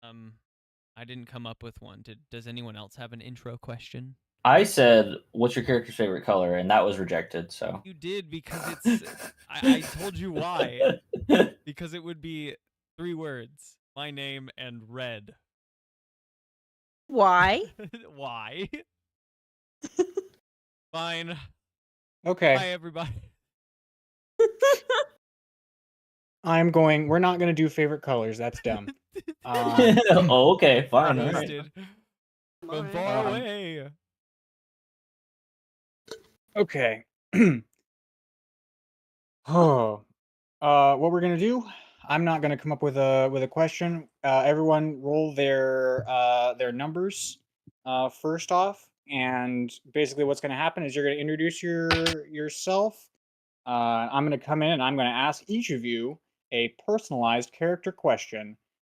Um, I didn't come up with one. Does anyone else have an intro question? I said, "What's your character's favorite color?" and that was rejected. So You did because it's. I told you why. Because it would be 3 words: my name and red. Why? Why? Fine. Okay. Bye, everybody. We're not gonna do favorite colors. That's dumb. oh, okay, fine. All right. Roasted. From far away. Okay. Oh. What we're gonna do? I'm not gonna come up with a question. Everyone roll their numbers first off, and basically what's gonna happen is you're gonna introduce yourself. I'm gonna come in and I'm gonna ask each of you a personalized character question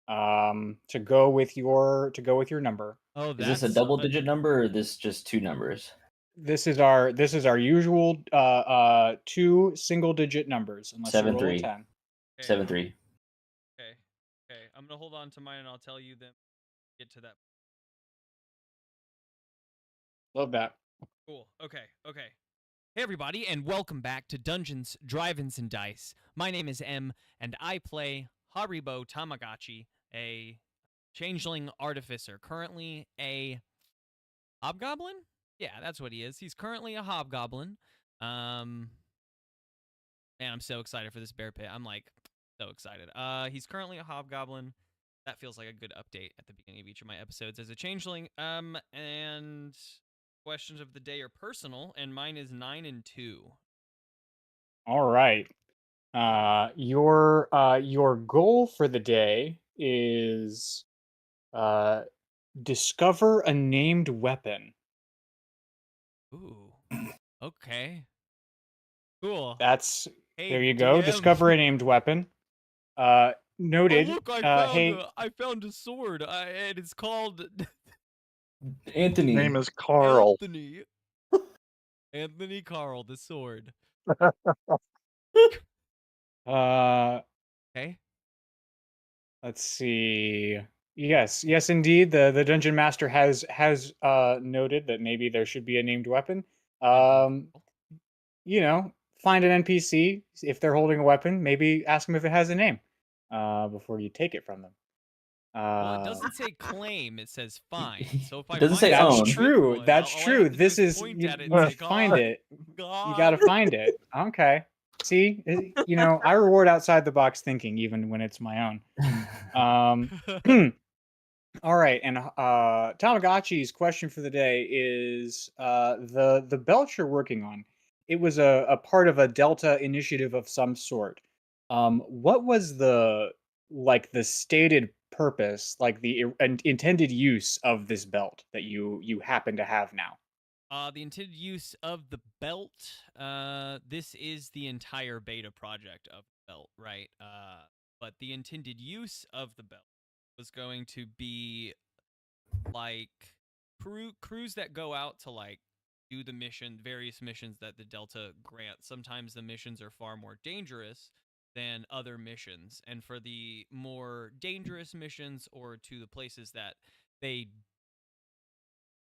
to go with your number. Oh, Is that's this a double-digit number, or is this just 2 numbers? This is our usual 2 single-digit numbers unless you roll a 7-3. 10. 7-3. Okay. I'm gonna hold on to mine and I'll tell you then. Get to that. Love that. Cool. Okay. Hey everybody, and welcome back to Dungeons, Drive-Ins, and Dice. My name is M, and I play Haribo Tamagotchi, a changeling artificer, currently a hobgoblin? Yeah, that's what he is. He's currently a hobgoblin. Man, I'm so excited for this bear pit. I'm like so excited. He's currently a hobgoblin. That feels like a good update at the beginning of each of my episodes as a changeling. And questions of the day are personal, and mine is 9 and 2. All right. Your goal for the day is discover a named weapon. Ooh. Okay. Cool. That's Hey, there you go. DM. Discover a named weapon. Noted. Oh look, Hey, I found a sword. And it's called Anthony. Name is Carl. Anthony. Anthony Carl, the sword. Okay. Let's see. Yes, indeed. The dungeon master has noted that maybe there should be a named weapon. You know, find an NPC if they're holding a weapon. Maybe ask them if it has a name before you take it from them. Well, it doesn't say claim; it says find. So if I doesn't say find own. That's true. one, That's all I true. have to do This is point you, at it you and say, find "God, it. God." You got to find it. Okay. See, you know, I reward outside the box thinking, even when it's my own. All right, and Tamagotchi's question for the day is the belt you're working on. It was a part of a Delta initiative of some sort. What was the stated purpose, like the intended use of this belt that you happen to have now? The intended use of the belt. This is the entire beta project of the belt, right? But the intended use of the belt was going to be like crews that go out to like do the various missions that the Delta grants. Sometimes the missions are far more dangerous than other missions, and for the more dangerous missions or to the places that they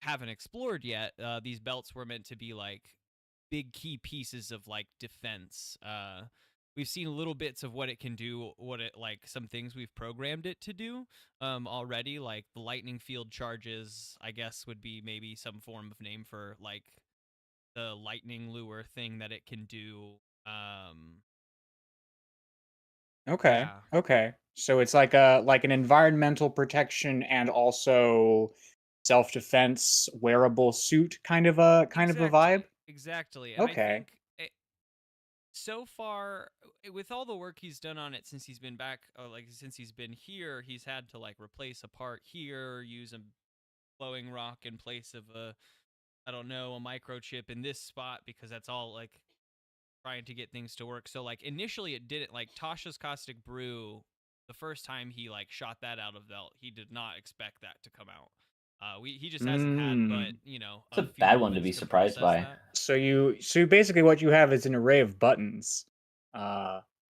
haven't explored yet, these belts were meant to be like big key pieces of like defense. We've seen little bits of what it can do, some things we've programmed it to do already, like the lightning field charges, I guess would be maybe some form of name for like the lightning lure thing that it can do. Okay. Yeah. Okay. So it's like an environmental protection and also self-defense wearable suit kind of a vibe. Exactly. And I Okay. think so far, with all the work he's done on it since he's been back, since he's been here, he's had to like replace a part here, use a glowing rock in place of I don't know, a microchip in this spot, because that's all like trying to get things to work. So like initially it didn't, like Tasha's Caustic Brew, the first time he like shot that out of Velt, he did not expect that to come out. He just hasn't had, but you know, It's a few bad one to moments be surprised process by. that. So basically what you have is an array of buttons.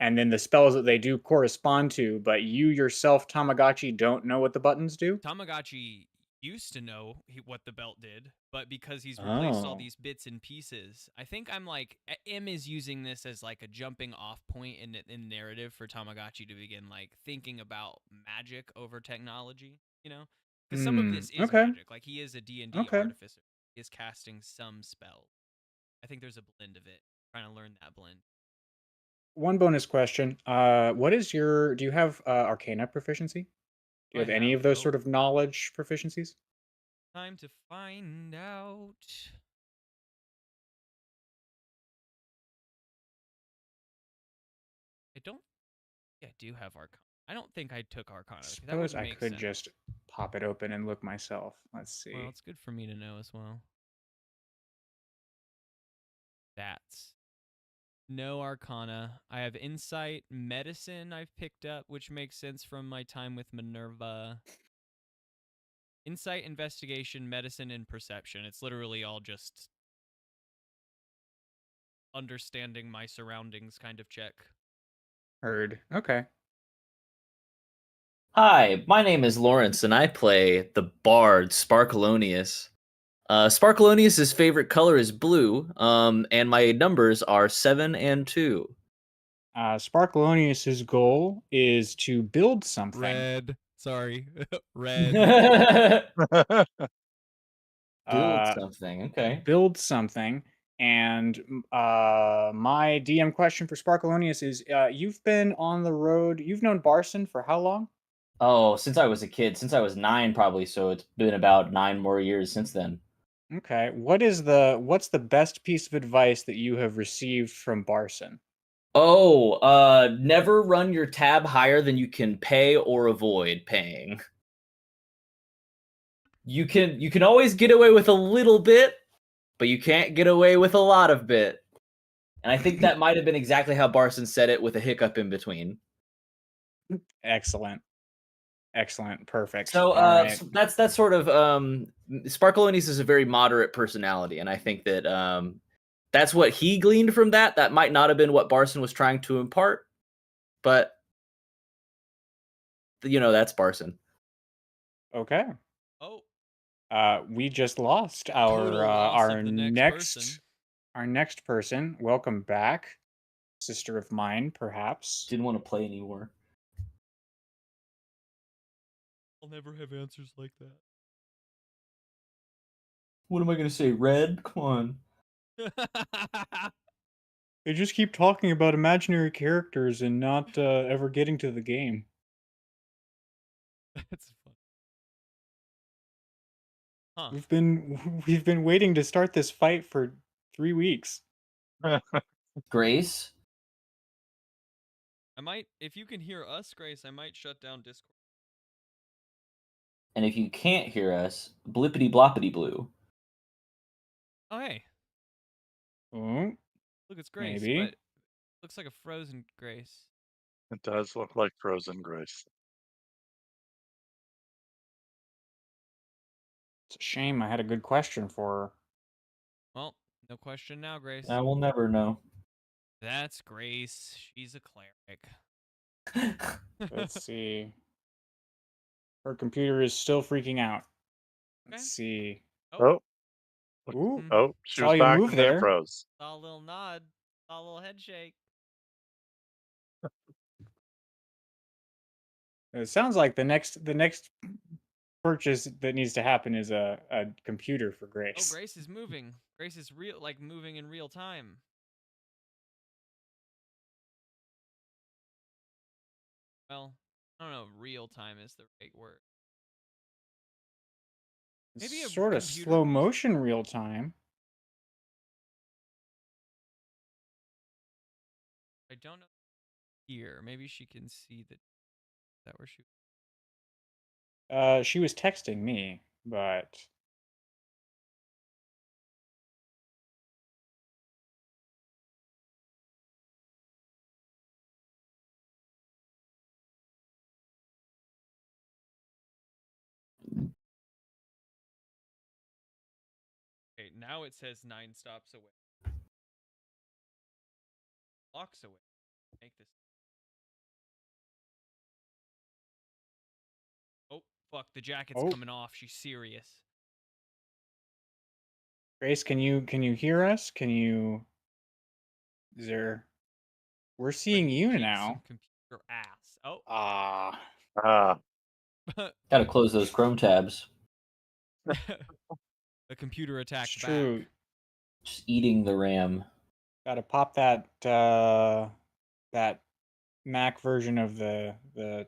and then the spells that they do correspond to, but you yourself, Tamagotchi, don't know what the buttons do? Tamagotchi used to know what the belt did, but because he's replaced all Oh. these bits and pieces, I think I'm like M is using this as like a jumping off point in narrative for Tamagotchi to begin like thinking about magic over technology, you know? Because some of this is Okay. magic. Like he is a D&D Okay. artificer. He is casting some spells. I think there's a blend of it. Trying to learn that blend. One bonus question. Do you have Arcana proficiency? Do you I have any have. of those Oh, sort of knowledge proficiencies? time to find out. I don't think I do have Arcana. I don't think I took Arcana. That would Suppose I make could sense. just pop it open and look myself. Let's see. Well, it's good for me to know as well. That's no Arcana. I have Insight, Medicine I've picked up, which makes sense from my time with Minerva. Insight, Investigation, Medicine, and Perception. It's literally all just understanding my surroundings kind of check. Heard. Okay. Hi, my name is Lawrence, and I play the bard Sparkalonius. Sparkalonius's favorite color is blue, and my numbers are 7 and 2. Sparkalonius's goal is to build something. Red. Sorry. Red. Build something, okay. Build something. And my DM question for Sparkalonius is you've been on the road, you've known Barson for how long? Oh, since I was a kid, since I was 9 probably, so it's been about 9 more years since then. Okay. What's the best piece of advice that you have received from Barson? Oh, never run your tab higher than you can pay or avoid paying. You can always get away with a little bit, but you can't get away with a lot of bit. And I think that might have been exactly how Barson said it with a hiccup in between. Excellent. Excellent. Perfect. So, All right. so that's sort of Sparkalonius is a very moderate personality, and I think that that's what he gleaned from that. That might not have been what Barson was trying to impart, but that's Barson. Okay. Oh. We just lost Total loss our of the next person. Our next person. Welcome back, sister of mine, perhaps. Didn't want to play anymore. I'll never have answers like that. What am I gonna say? Red? Come on. They just keep talking about imaginary characters and not ever getting to the game. That's fun. Huh. We've been waiting to start this fight for 3 weeks. Grace? If you can hear us, Grace, I might shut down Discord. And if you can't hear us, blippity bloppity blue. Oh, hey. Oh, Look, it's Grace, maybe. but looks like a frozen Grace. It does look like frozen Grace. It's a shame I had a good question for her. Well, no question now, Grace. I will never know. That's Grace. She's a cleric. Let's see. Her computer is still freaking out. Let's Okay. see. Oh, Ooh. oh, she Saw was you back move and then there. it froze. Saw a little nod. Saw a little head shake. It sounds like the next purchase that needs to happen is a computer for Oh, Grace. Grace is moving. Grace is moving in real time. Well, I don't know if real time is the right word. Maybe a Sort of computer slow moves- motion real time. I don't know here. Maybe she can see that. Is that where she? She was texting me, but Okay, now it says 9 stops away. Blocks away. Make this fuck, the jacket's Oh. coming off. She's serious. Grace, can you hear us? Is there? We're seeing you Kick now. Some computer ass. Oh. Ah. Ah, Gotta close those Chrome tabs. The computer It's attacked true. back. Just eating the RAM. Gotta pop that that Mac version of the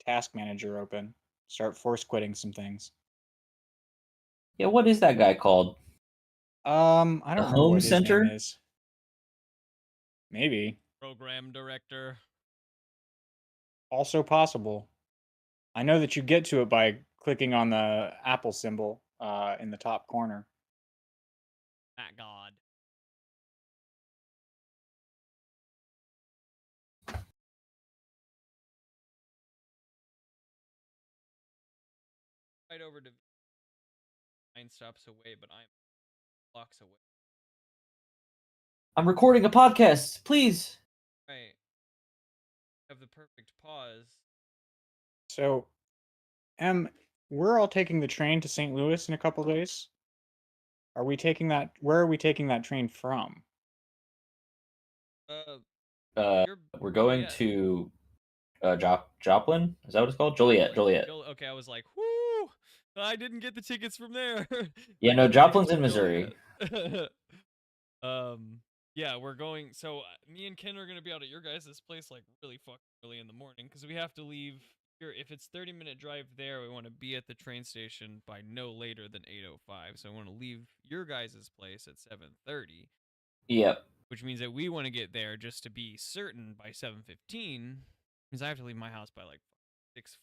task manager open. Start force quitting some things. Yeah, what is that guy called? I don't remember Home what his Center? name is. Maybe. Program director. Also possible. I know that you get to it by clicking on the Apple symbol in the top corner. That god. Right over to 9 stops away, but I'm blocks away. I'm recording a podcast. Please. Right. Have the perfect pause. So, we're all taking the train to St. Louis in a couple days. Are we taking that? Where are we taking that train from? You're We're going Joliet. to Joplin. Is that what it's called? Joliet. Okay, I was like, whoo! I didn't get the tickets from there. Yeah, I no, got the tickets Joplin's in from Missouri. Joliet. Yeah, we're going. So me and Ken are gonna be out at your guys' place like really fucking early in the morning because we have to leave here. If it's 30-minute drive there, we want to be at the train station by no later than 8:05. So I want to leave your guys' place at 7:30. Yep. Which means that we want to get there just to be certain by 7:15. Because I have to leave my house by like 6.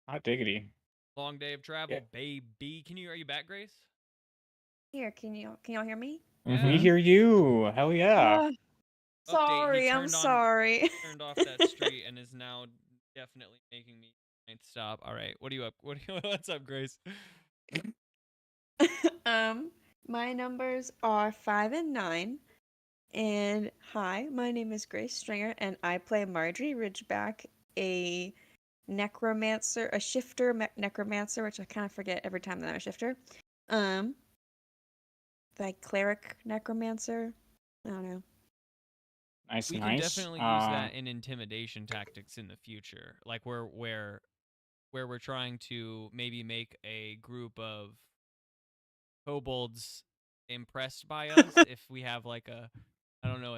Hot diggity. Long day of travel, Yeah. baby. Are you back, Grace? Here, can y'all hear me? We Mhm. hear you. Hell yeah. Uh, sorry, I'm sorry. Turned off that street and is now definitely making me stop. All right, what are you up? What's up, Grace? My numbers are 5 and 9. And hi, my name is Grace Stringer, and I play Marjorie Ridgeback, a necromancer, a shifter necromancer, which I kind of forget every time that I'm a shifter. Like cleric necromancer. I don't know. Nice, We nice. can definitely use that in intimidation tactics in the future, like where we're trying to maybe make a group of kobolds impressed by us if we have like a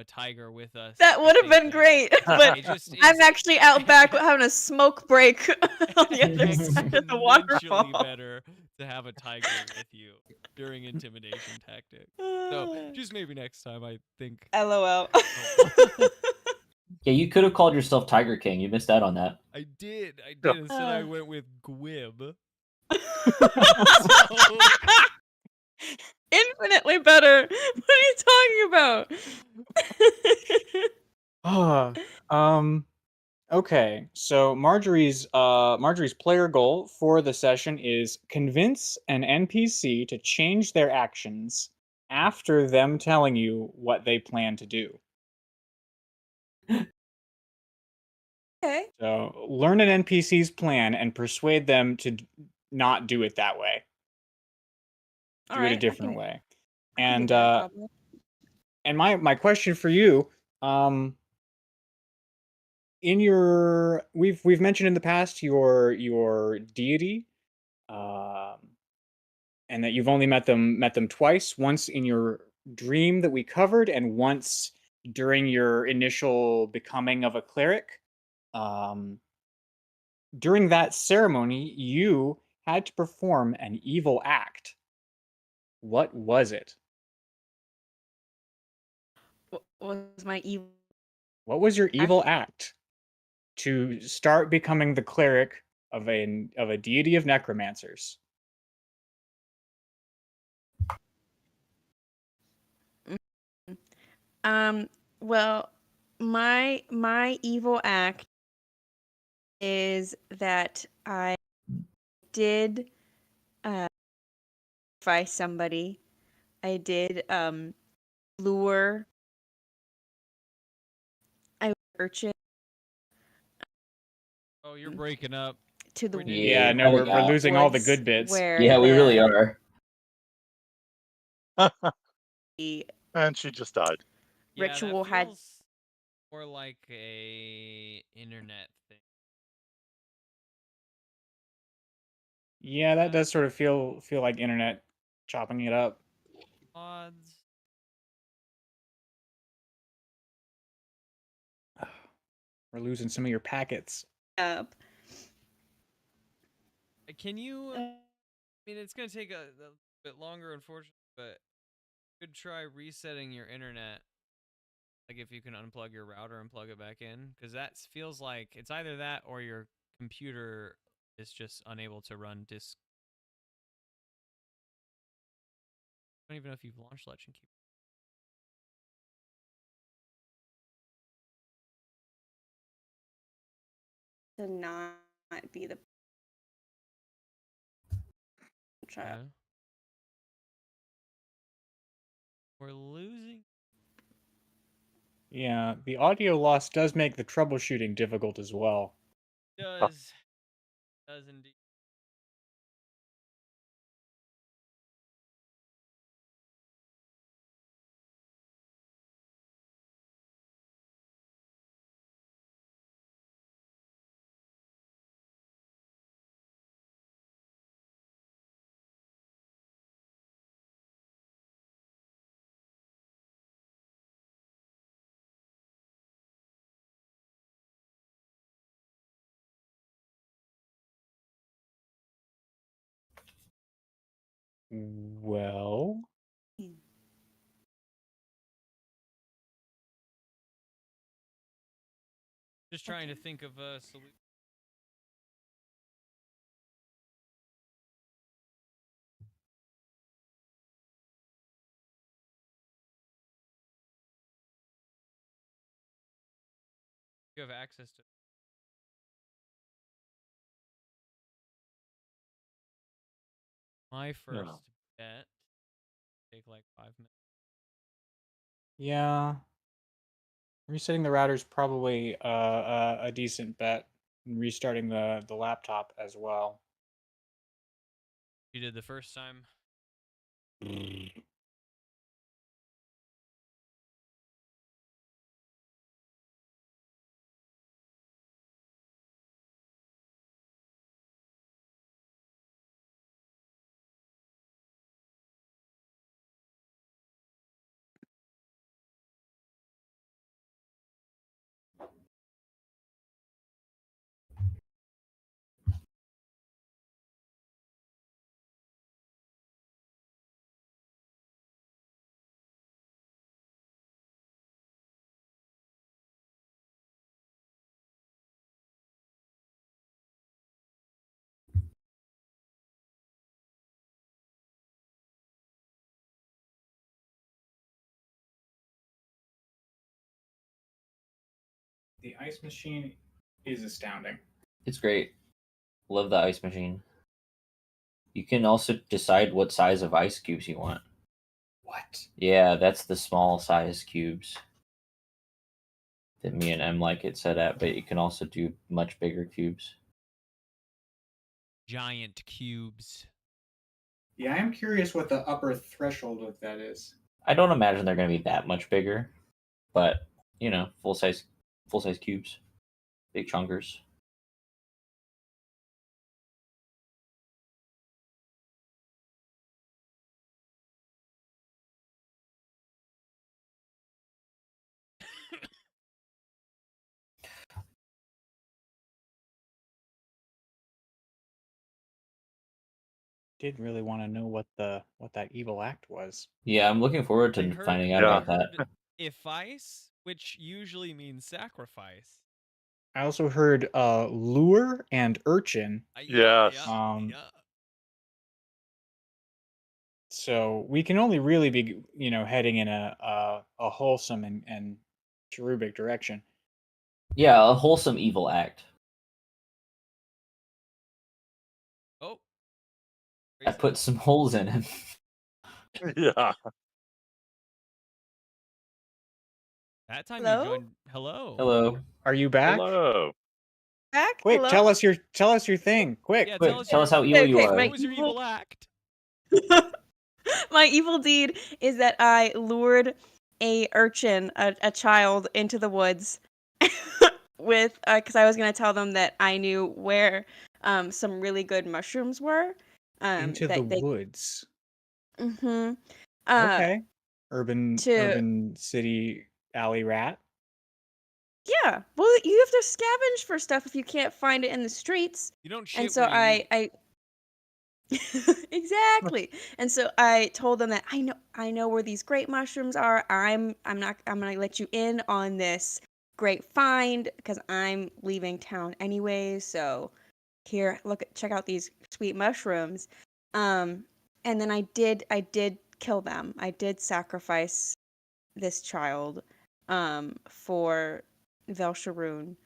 tiger with us. That would have been great, but I'm actually out back having a smoke break on the other side of the waterfall. Exponentially better to have a tiger with you during intimidation tactic. So just maybe next time, I think. LOL. Yeah, you could have called yourself Tiger King. You missed out on that. I did. Instead, I went with Gwib. Infinitely better. What are you talking about? Okay. So Marjorie's player goal for the session is convince an NPC to change their actions after them telling you what they plan to do. Okay. So learn an NPC's plan and persuade them to not do it that way. Do it a different way. And and my question for you, in your we've mentioned in the past your deity, and that you've only met them twice. Once in your dream that we covered, and once during your initial becoming of a cleric. During that ceremony, you had to perform an evil act. What was it? What was my evil? What was your evil act to start becoming the cleric of a deity of necromancers? Well, my evil act is that I did sacrifice somebody. I did lure I urchin Oh, you're breaking up. to the We're doing- Yeah, Yeah, no, we're cutting out. losing all the woods good bits. where Yeah, we really the- are. the And she just died. Yeah, ritual that had feels more like a internet thing. Yeah, that does sort of feel like internet chopping it up. Odds. We're losing some of your packets. up. Can you? I mean, it's gonna take a bit longer, unfortunately, but you could try resetting your internet. Like if you can unplug your router and plug it back in, because that feels like it's either that or your computer is just unable to run disk. I don't even know if you've launched Legend Cube. To not be the try. Yeah. We're losing. Yeah, the audio loss does make the troubleshooting difficult as well. Does indeed. Well, Just trying to think of a solution. You have access to. My first bet take like 5 minutes. yeah. Resetting the router is probably a decent bet. And restarting the laptop as well. You did the first time. The ice machine is astounding. It's great. Love the ice machine. You can also decide what size of ice cubes you want. What? Yeah, that's the small size cubes that me and M like it set at, but you can also do much bigger cubes. Giant cubes. Yeah, I am curious what the upper threshold of that is. I don't imagine they're going to be that much bigger, but you know, full size cubes, big chunkers. Did really want to know what that evil act was. Yeah, I'm looking forward I to heard- finding out Yeah. about that. heard Effice, which usually means sacrifice. I also heard lure and urchin. Yes. Yeah. So we can only really be, heading in a wholesome and cherubic direction. Yeah, a wholesome evil act. Oh. I put some holes in him. Yeah. That time Hello? you joined. Hello. Hello. Are you back? Hello. back? Quick, Hello? tell us your thing. Quick. Yeah, Quick, tell us how evil you Okay, are. my What was your evil act? My evil deed is that I lured a urchin, a child, into the woods with because I was gonna tell them that I knew where some really good mushrooms were. Into the That they woods. mm-hmm. Okay. Urban To city alley rat. yeah. Well, you have to scavenge for stuff if you can't find it in the streets. You don't And shit so where you eat. I exactly. And so I told them that I know where these great mushrooms are. I'm gonna let you in on this great find because I'm leaving town anyway. So here, check out these sweet mushrooms. Um, and then I did kill them. I did sacrifice this child for Velsharoon.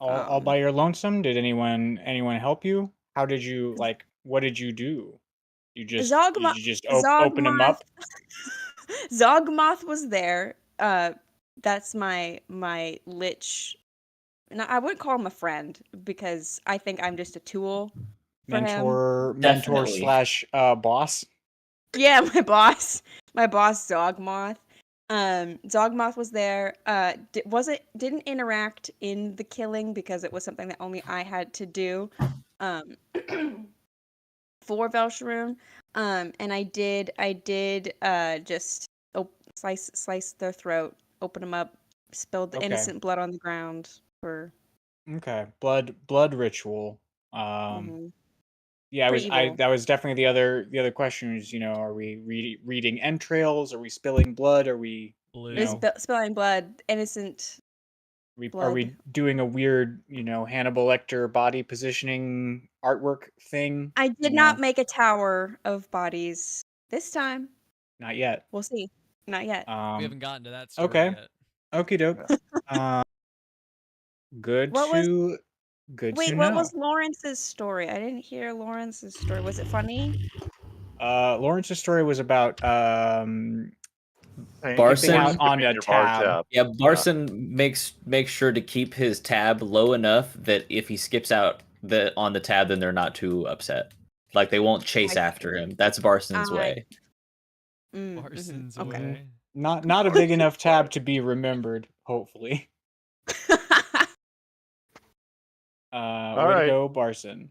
All by your lonesome? Did anyone help you? How did you what did you do? Zogmoth You just open him up? Zogmoth was there. That's my lich. No, I wouldn't call him a friend because I think I'm just a tool for him. Mentor Definitely. / boss? Yeah, my boss Zogmoth. Zogmoth was there. Didn't interact in the killing because it was something that only I had to do. Um, for Velsharoon. And I did just slice their throat, open them up, spilled the Okay. innocent blood on the ground for Okay. Blood ritual. mhm. Yeah, For evil. that was definitely the other question is, are we reading entrails? Are we spilling blood? Are we, Blue. It was spilling blood, innocent are blood. we doing a weird, Hannibal Lecter body positioning artwork thing? I did not make a tower of bodies this time. Not yet. We'll see. Not yet. We haven't gotten to that story Okay. yet. Okie doke. Good What was to Wait, what know. was Lawrence's story? I didn't hear Lawrence's story. Was it funny? Lawrence's story was about Barson out on between a your bar tab. Yeah, Barson makes sure to keep his tab low enough that if he skips out on the tab, then they're not too upset. Like they won't chase I after him. That's Barson's I way. Parsons Okay. way. Not a big enough tab to be remembered, hopefully. All Way to right. go, Barson.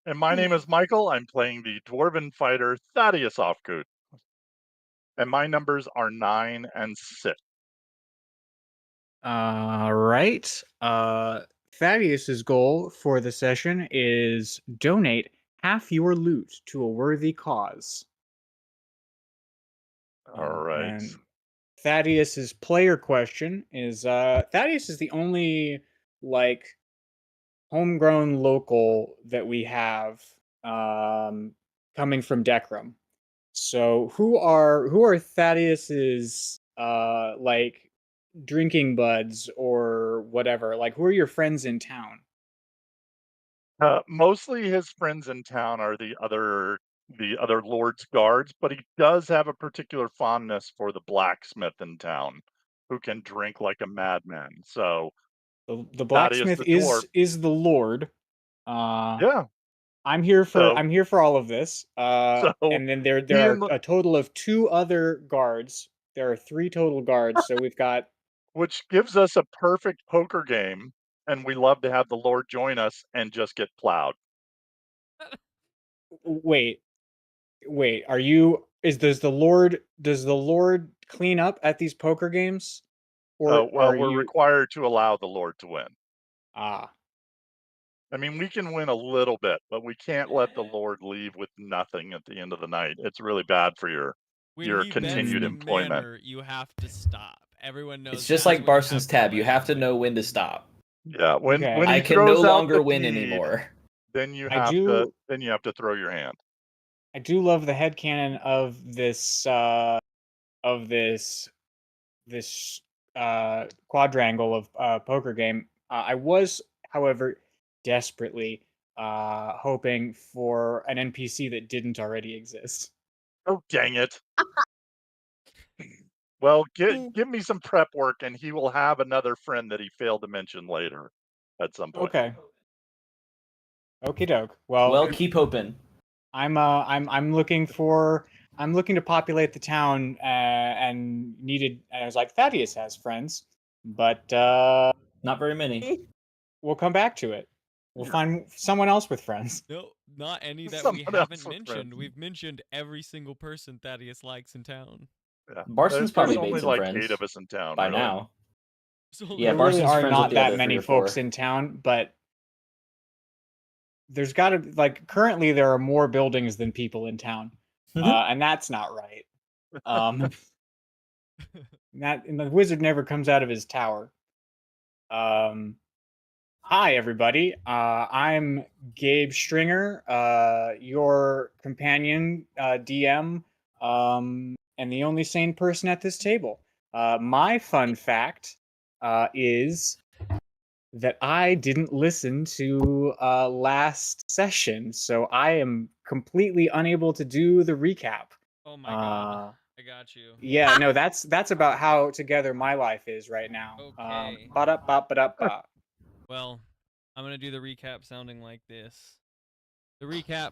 And my name is Michael. I'm playing the dwarven fighter Thaddeus Offcoot. And my numbers are 9 and 6. All right. Thaddeus's goal for the session is donate half your loot to a worthy cause. All right. And Thaddeus's player question is Thaddeus is the only homegrown local that we have coming from Decrum. So who are Thaddeus's drinking buds or whatever? Like who are your friends in town? Mostly his friends in town are the other lord's guards, but he does have a particular fondness for the blacksmith in town, who can drink like a madman. So The Thaddeus blacksmith the dwarf, is the lord. yeah. I'm here So for all of this. so And then there he are and the, a total of 2 other guards. There are 3 total guards, so we've got which gives us a perfect poker game, and we love to have the Lord join us and just get plowed. wait, are you does the Lord clean up at these poker games? Or Well, are we're you required to allow the Lord to win. ah I mean, we can win a little bit, but we can't let the Lord leave with nothing at the end of the night. It's really bad for your When he bends continued the employment. manor, you have to stop. Everyone knows It's just that's like when you Barson's have tab. You play have to when- know when to stop. Yeah, when Okay. when he I can no throws out longer the win deed, anymore. then you I have do to throw your hand. I do love the headcanon of this this quadrangle of poker game. I was, however, desperately hoping for an NPC that didn't already exist. Oh, dang it. Well, give me some prep work and he will have another friend that he failed to mention later. at some point. Okay. Okie doke. Well, Well, keep hoping. I'm looking to populate the town and needed. And I was like, Thaddeus has friends, but Not very many. we'll come back to it. We'll find someone else with friends. No, not any that we Someone else haven't with mentioned. friends. We've mentioned every single person Thaddeus likes in town. Yeah. Barson's There's probably only made some like friends 8 of us in town by really. now. So Yeah, There really Barson's are friends with not the that other many 3 or folks 4. in town, but there's got to currently there are more buildings than people in town, and that's not right. And the wizard never comes out of his tower. Hi everybody. I'm Gabe Stringer, your companion, DM, and the only sane person at this table. My fun fact is that I didn't listen to last session, so I am completely unable to do the recap. Oh my god. I got you. Yeah, no, that's about how together my life is right now. Okay. Ba-da-ba-ba-da-ba. Well, I'm going to do the recap sounding like this. The recap.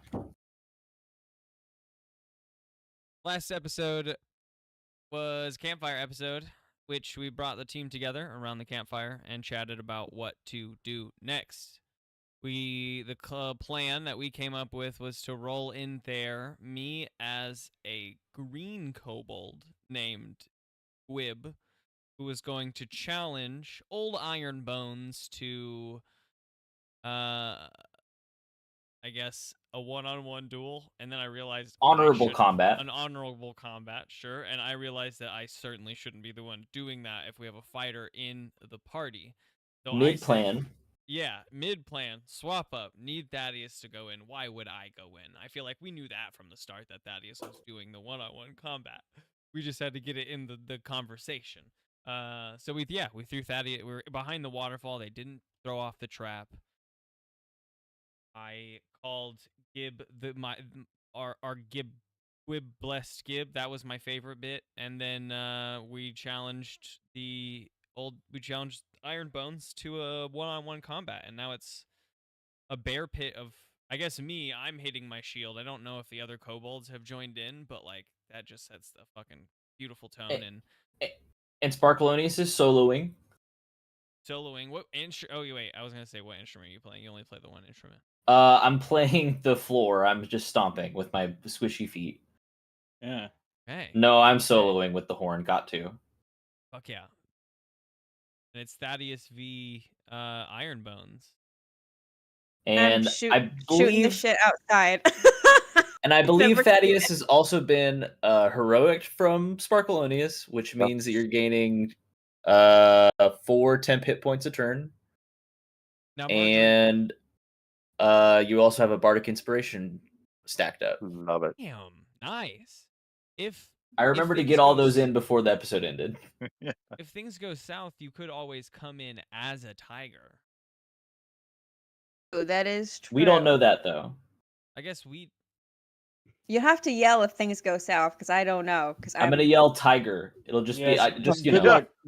Last episode was campfire episode, which we brought the team together around the campfire and chatted about what to do next. The plan that we came up with was to roll in there me as a green kobold named Gwib, who was going to challenge old Iron Bones to I guess a one-on-one duel, and then I realized Honorable combat. An honorable combat, sure, and I realized that I certainly shouldn't be the one doing that if we have a fighter in the party. So Mid-plan. Yeah, mid-plan, swap up, need Thaddeus to go in. Why would I go in? I feel like we knew that from the start that Thaddeus was doing the one-on-one combat. We just had to get it in the conversation. So we threw Thaddeus. We were behind the waterfall. They didn't throw off the trap. I called Gib our Gwib blessed Gib. That was my favorite bit. And then we challenged Iron Bones to a one-on-one combat, and now it's a bear pit of, I guess, I'm hitting my shield. I don't know if the other kobolds have joined in, but like that just sets the fucking beautiful tone. And Sparklonius is soloing. What instrument? Oh, wait, I was gonna say, what instrument are you playing? You only play the one instrument. I'm playing the floor. I'm just stomping with my squishy feet. Yeah. Hey. No, I'm soloing with the horn. Got to. Fuck yeah. And it's Thaddeus v Iron Bones. And I believe shooting the shit outside. And I believe Thaddeus has also been heroic from Sparklonius, which means that you're gaining 4 temp hit points a turn. Now, and you also have a bardic inspiration stacked up. Love it. Damn, nice. I remember to get all those in before the episode ended. Yeah. If things go south, you could always come in as a tiger. Oh, that is true. We don't know that though. I guess You have to yell if things go south, because I don't know. Because I'm gonna yell tiger. It'll just be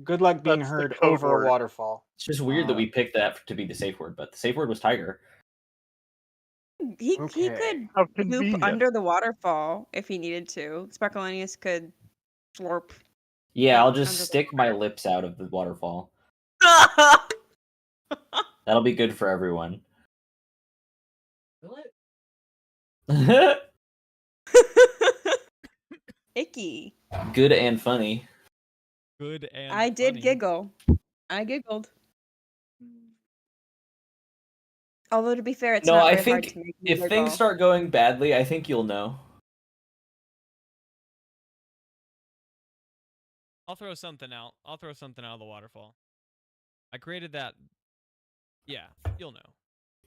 good luck being heard over a waterfall. It's just weird that we picked that to be the safe word, but the safe word was tiger. He could loop under the waterfall if he needed to. Sparklonius could slurp. Yeah, I'll just stick my lips out of the waterfall. That'll be good for everyone. Icky. Good and funny. Good and I did funny. giggle. I giggled. Although to be fair, it's not very hard to make me if giggle. things start going badly, I think you'll know. I'll throw something out. I'll throw something out of the waterfall. I created that. Yeah, you'll know.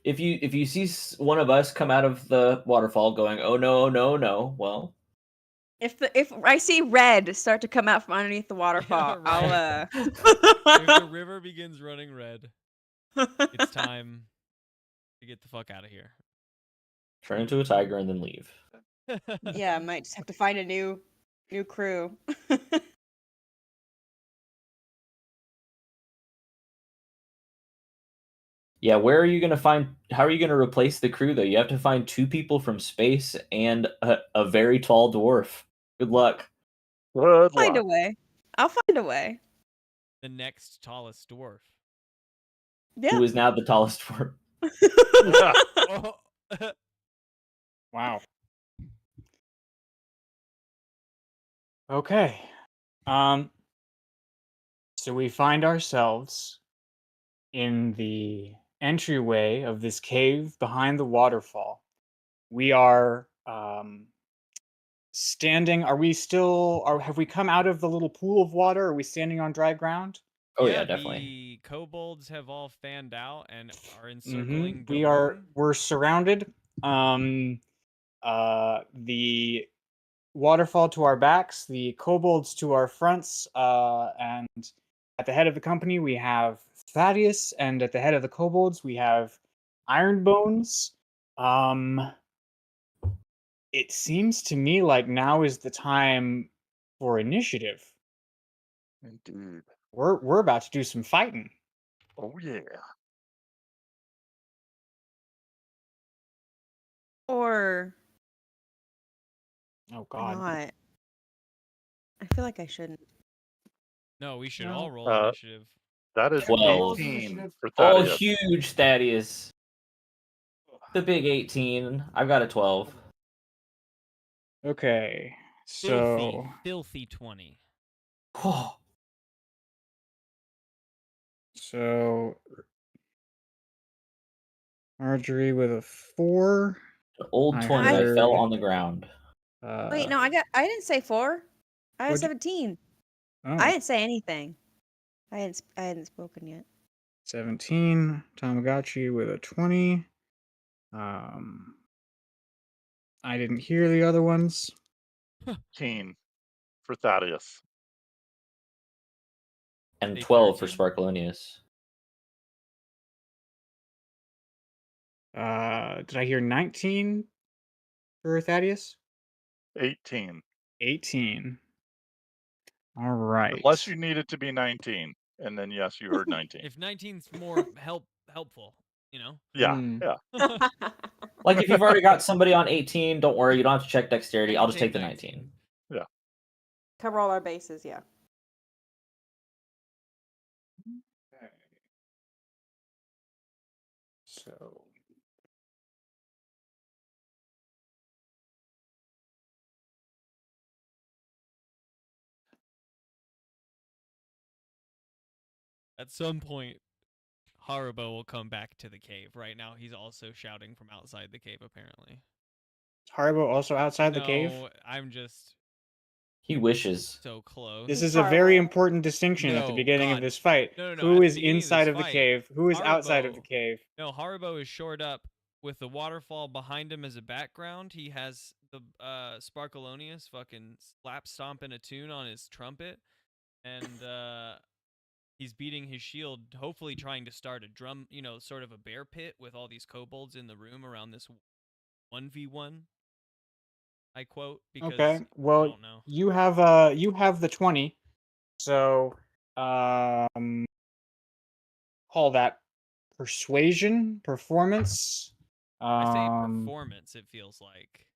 If you see one of us come out of the waterfall going, oh no, no, no, well. If I see red start to come out from underneath the waterfall, I'll if the river begins running red, it's time to get the fuck out of here. Turn into a tiger and then leave. Yeah, I might just have to find a new crew. Yeah, where are you gonna find? How are you gonna replace the crew though? You have to find 2 people from space and a very tall dwarf. Good luck. Good Find a luck. way. I'll find a way. The next tallest dwarf. Yeah. Who is now the tallest dwarf? Oh. Wow. Okay. So we find ourselves in the entryway of this cave behind the waterfall. We are standing. Are we still? Have we come out of the little pool of water? Are we standing on dry ground? Oh yeah, definitely. The kobolds have all fanned out and are encircling the We are. room. We're surrounded. The waterfall to our backs, the kobolds to our fronts, and at the head of the company we have Thaddeus, and at the head of the kobolds we have Ironbones. It seems to me like now is the time for initiative. Indeed. We're about to do some fighting. Oh yeah. Or Oh God! not. I feel like I shouldn't. No, we should No. all roll Uh, initiative. That is 12. 18 for Oh, Thaddeus. huge Thaddeus. The big 18. I've got a 12. Okay, Filthy, so filthy 20. Oh, Marjorie with a 4. an old I 20. I fell heard, on the ground. Wait, no, I didn't say 4. I had what'd you- 17. Oh, I didn't say anything. I hadn't spoken yet. 17. Tamagotchi with a 20. I didn't hear the other ones. 18 for Thaddeus. And Say 12 for 13. Sparkalonius. Did I hear 19 for Thaddeus? 18. 18. All right. Unless you need it to be 19. And then, yes, you heard 19. If 19's more helpful, you know? Yeah, Hmm. yeah. Like if you've already got somebody on 18, don't worry, you don't have to check dexterity. I I'll can just take the take 19. Cover all our bases, yeah. Okay. So At some point, Haribo will come back to the cave. Right now, he's also shouting from outside the cave, apparently. Haribo also outside the cave? No, I'm just He wishes. so close. This He's is a very Haribo. important distinction at the No, beginning of God. this fight. No, Who at is the beginning of inside this of the fight, cave? Who is outside of the Haribo- cave? No, Haribo is shored up with the waterfall behind him as a background. He has the Sparkalonius fucking slap stomping a tune on his trumpet, and he's beating his shield, hopefully trying to start a drum, sort of a bear pit with all these kobolds in the room around this 1v1. I quote because Okay. I Well, don't know. you have the 20. So call that persuasion, performance. I say performance, it feels like.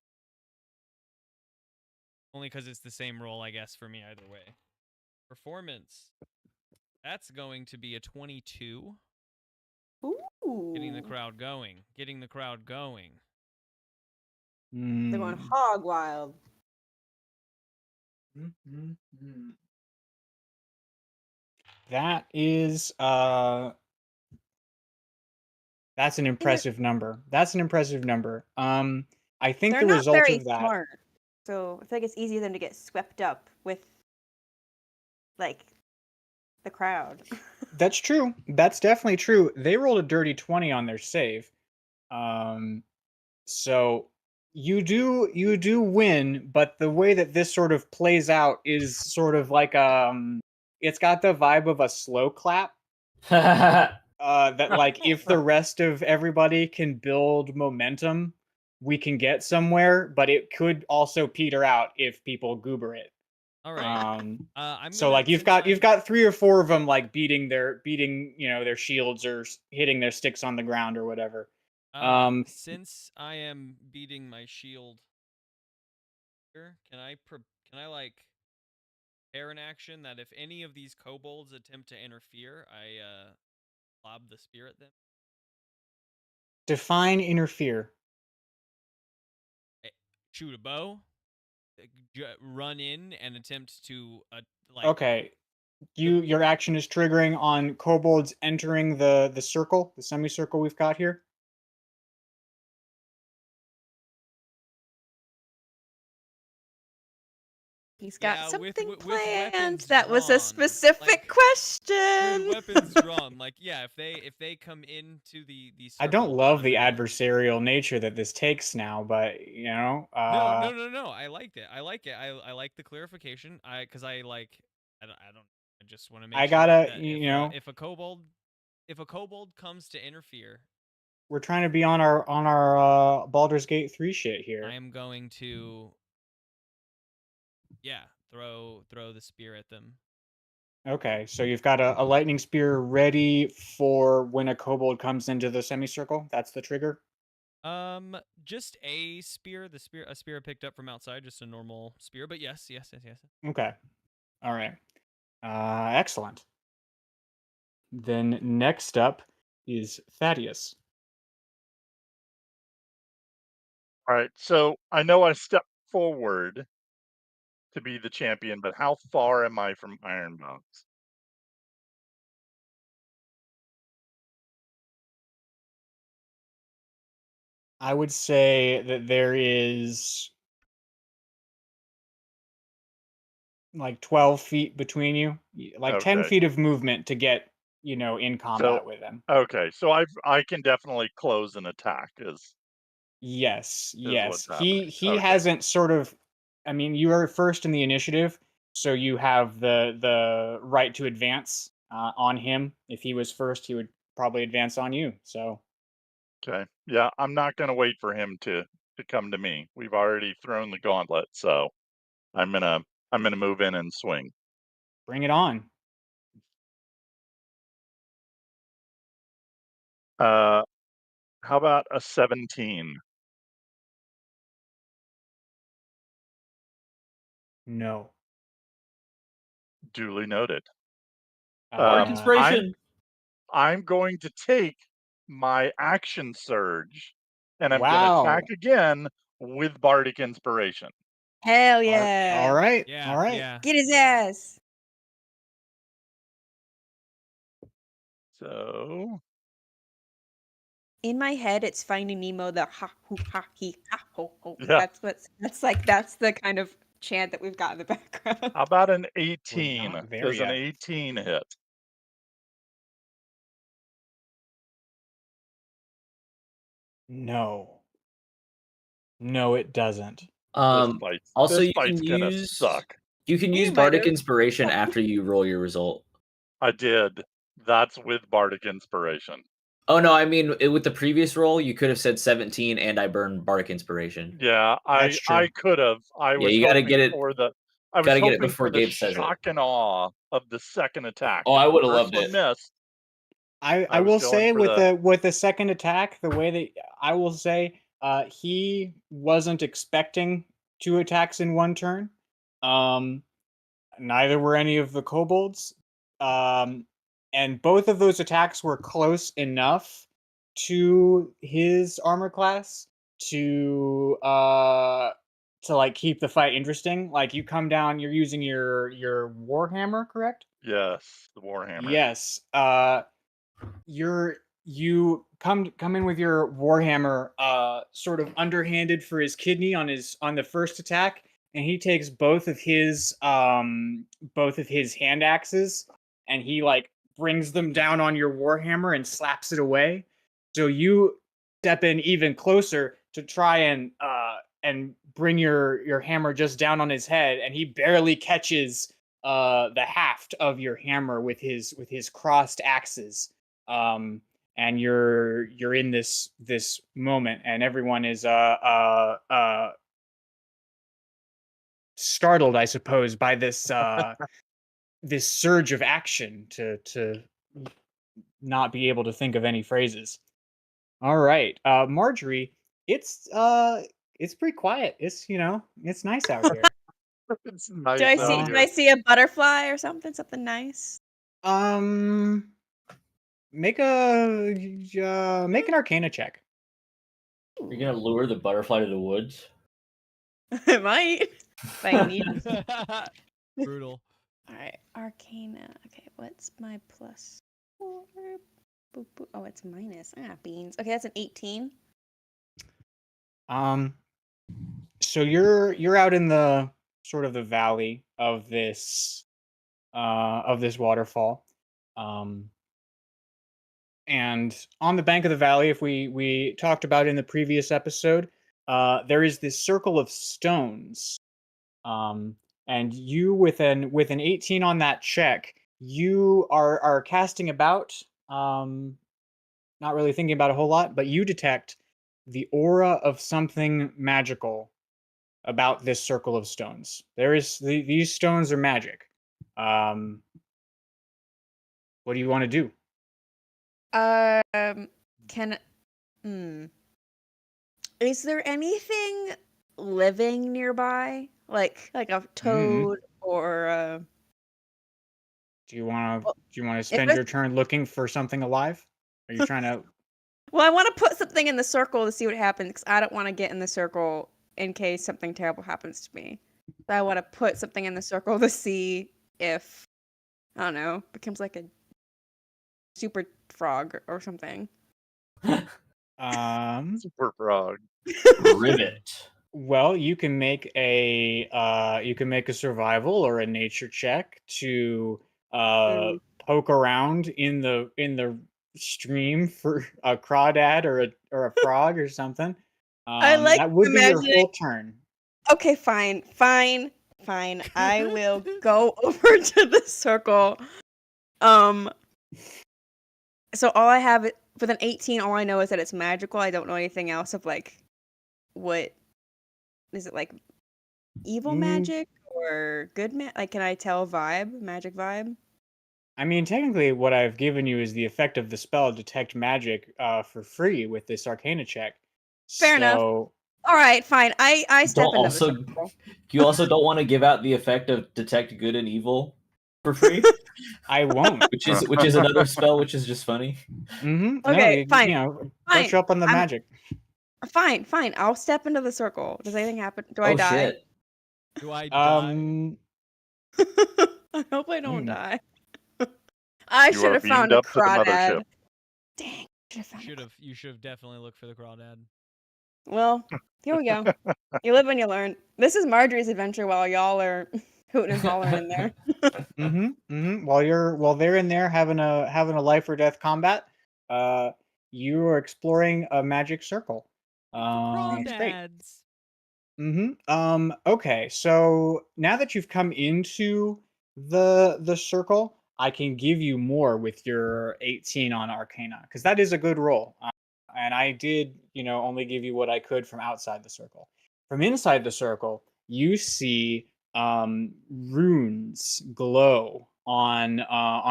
Only because it's the same roll, I guess, for me either way. Performance. That's going to be a 22. Ooh. Getting the crowd going. Getting the crowd going. They're going Hmm. hog wild. That is that's an impressive number. That's an impressive number. I think They're the not result very of that. smart, so I feel like it's easy for them to get swept up with, like, the crowd. That's true. That's definitely true. They rolled a dirty 20 on their save. So you do win, but the way that this sort of plays out is sort of like it's got the vibe of a slow clap. That like if the rest of everybody can build momentum, we can get somewhere, but it could also peter out if people goober it. All right. I'm So gonna, like you've since got 3 or 4 of them like beating their shields or hitting their sticks on the ground or whatever. since I am beating my shield here, can I like pair an action that if any of these kobolds attempt to interfere, I lob the spear at them? Define interfere. Shoot a bow, run in and attempt to like. Okay. Your action is triggering on kobolds entering the circle, the semicircle we've got here. He's got Yeah, something with planned. weapons That was a drawn, specific like, question. with weapons drawn. Like, yeah, if they come into the I don't circle love the underneath. adversarial nature that this takes now, but No. I liked it. I like it. I like the clarification. Because I like. I don't. I just want to make I sure gotta, that if a kobold comes to interfere, we're trying to be on our Baldur's Gate 3 shit I here. am going to. Yeah, throw the spear at them. Okay, so you've got a lightning spear ready for when a kobold comes into the semicircle. That's the trigger. Just a spear. A spear I picked up from outside, just a normal spear. But yes. Okay, all right, excellent. Then next up is Thaddeus. All right. So I know I stepped forward to be the champion, but how far am I from Ironbox? I would say that there is like 12 feet between you, like 10 Okay. feet of movement to get, in combat with him. Okay. So I can definitely close an attack Yes, is what's yes. happening. He Okay. hasn't sort of, I mean, you are first in the initiative, so you have the right to advance on him. If he was first, he would probably advance on you. So Okay. Yeah, I'm not gonna wait for him to come to me. We've already thrown the gauntlet, so I'm gonna move in and swing. bring it on. How about a 17? No. Duly noted. Bardic I'm inspiration. I'm going to take my action surge, and I'm gonna Wow. attack again with Bardic Inspiration. Hell All yeah. right. Yeah. All right. Yeah. Get his ass. So In my head, it's Finding Nemo, the ha hoo ha he ha ho ho. yeah, That's the kind of chant that we've got in the background. how about an We're 18? not there Does an yet. 18 hit? No. No, it doesn't. Also, This you fight's can gonna use suck. Bardic Minor. inspiration after you roll your result. I did. That's with Bardic Inspiration. Oh no, I mean with the previous roll, you could have said 17, and I burned Bardic inspiration. Yeah, That's true. I could have. I Yeah, was you gotta hoping get it. for the I was Gotta get it hoping before for the Gabe says it. shock and awe of the second attack. Oh, If I the would have first loved one it. missed. I was will going say for with the second attack, the way that I will say he wasn't expecting 2 attacks in one turn. Neither were any of the kobolds. And both of those attacks were close enough to his armor class to like keep the fight interesting. Like you come down, you're using your warhammer, correct? Yes, the Warhammer. Yes. You come in with your warhammer sort of underhanded for his kidney on the first attack, and he takes both of his hand axes and he like brings them down on your warhammer and slaps it away. So you step in even closer to try and bring your hammer just down on his head, and he barely catches the haft of your hammer with his crossed axes. And you're in this moment, and everyone is startled, I suppose, by this this surge of action to not be able to think of any phrases. All right, Marjorie, it's pretty quiet. It's it's nice out here. It's nice Do I out see? here. Do I see a butterfly or something? Something nice. Make an Arcana check. You're gonna lure the butterfly to the woods. I might. If I need. Brutal. All right, Arcana. Okay, what's my plus 4? Boop, boop. Oh, it's minus. Beans. Okay, that's an 18. So you're out in the sort of the valley of this waterfall. And on the bank of the valley, if we talked about in the previous episode, there is this circle of stones. And you with an 18 on that check, you are casting about, not really thinking about a whole lot, but you detect the aura of something magical about this circle of stones. These stones are magic. What do you want to do? Can. Is there anything living nearby, like a toad or? Do you want Well, to spend your turn looking for something alive? Are you trying to? Well, I want to put something in the circle to see what happens, because I don't want to get in the circle in case something terrible happens to me. So I want to put something in the circle to see if, I don't know, becomes like a super frog or something. Super frog. Rivet. Well, you can make a survival or a nature check to poke around in the stream for a crawdad or a frog or something. I like that would be your imagining. whole turn. Okay, fine. I will go over to the circle. So all I have with an 18, all I know is that it's magical. I don't know anything else of like what is it, like evil magic or good like, can I tell magic vibe? I mean, technically, what I've given you is the effect of the spell detect magic for free with this Arcana check. Fair enough. All right, fine. I step into the circle. You also don't want to give out the effect of detect good and evil for free. I won't. which is another spell, which is just funny. Okay, no, fine. Brush up on the magic. Fine. I'll step into the circle. Does anything happen? Do I die? Shit. Do I die? I hope I don't die. I should have found a crawdad. Dang, You should have definitely looked for the crawdad. Well, here we go. You live and you learn. This is Marjorie's adventure while y'all are hooting and hollering in there. While they're in there having a life or death combat, you are exploring a magic circle. It's great. Okay, so now that you've come into the circle, I can give you more with your 18 on Arcana, because that is a good roll. And I did, only give you what I could from outside the circle. From inside the circle, you see runes glow on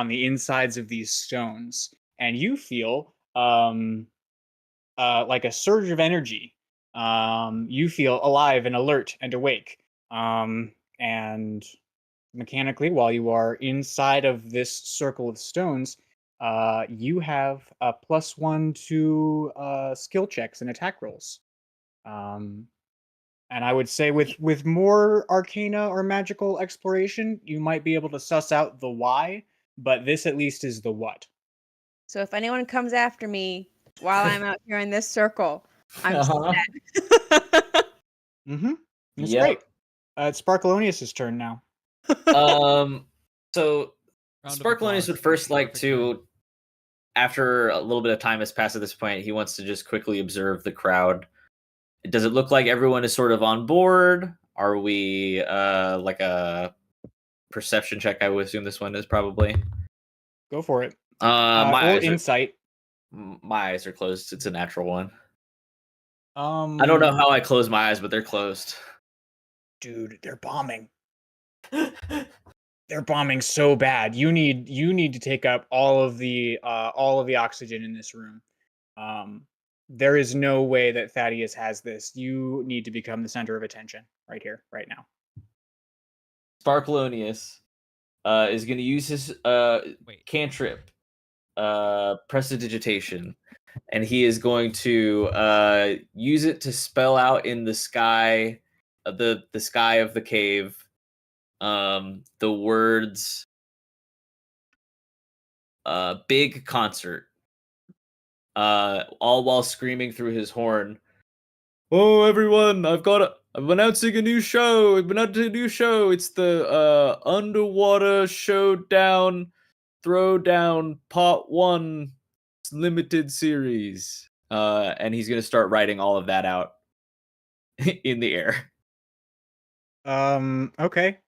the insides of these stones, and you feel like a surge of energy. You feel alive and alert and awake. And mechanically, while you are inside of this circle of stones, you have a +1 to skill checks and attack rolls. And I would say with more Arcana or magical exploration, you might be able to suss out the why, but this at least is the what. So if anyone comes after me while I'm out here in this circle, I'm dead. That's great. It's Sparkalonius' turn now. So Sparkalonius would first like to, after a little bit of time has passed at this point, he wants to just quickly observe the crowd. Does it look like everyone is sort of on board? Are we like a perception check? I would assume this one is probably. Go for it. My insight. My eyes are closed. It's a natural one. I don't know how I close my eyes, but they're closed. dude, they're bombing. They're bombing so bad. You need to take up all of the oxygen in this room. There is no way that Thaddeus has this. You need to become the center of attention right here, right now. Sparklonius is going to use his cantrip, prestidigitation, and he is going to use it to spell out in the sky, the sky of the cave, the words big concert, all while screaming through his horn, "Oh everyone, I'm announcing a new show. It's the underwater showdown throwdown part 1 limited series." And he's going to start writing all of that out in the air. Okay.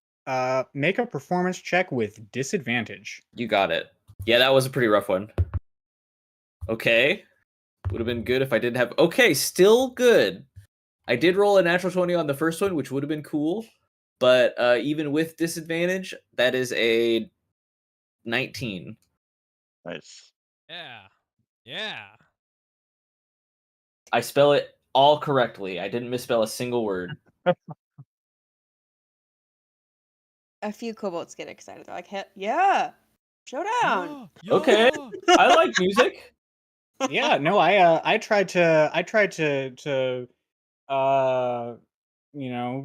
Make a performance check with disadvantage. You got it. Yeah, that was a pretty rough one. Okay. Would have been good if I didn't have... Okay, still good. I did roll a natural 20 on the first one, which would have been cool. But even with disadvantage, that is a 19. Nice. Yeah. I spell it all correctly. I didn't misspell a single word. A few kobolds get excited. They're like, yeah, Showdown. Okay. I like music. Yeah, no, I tried to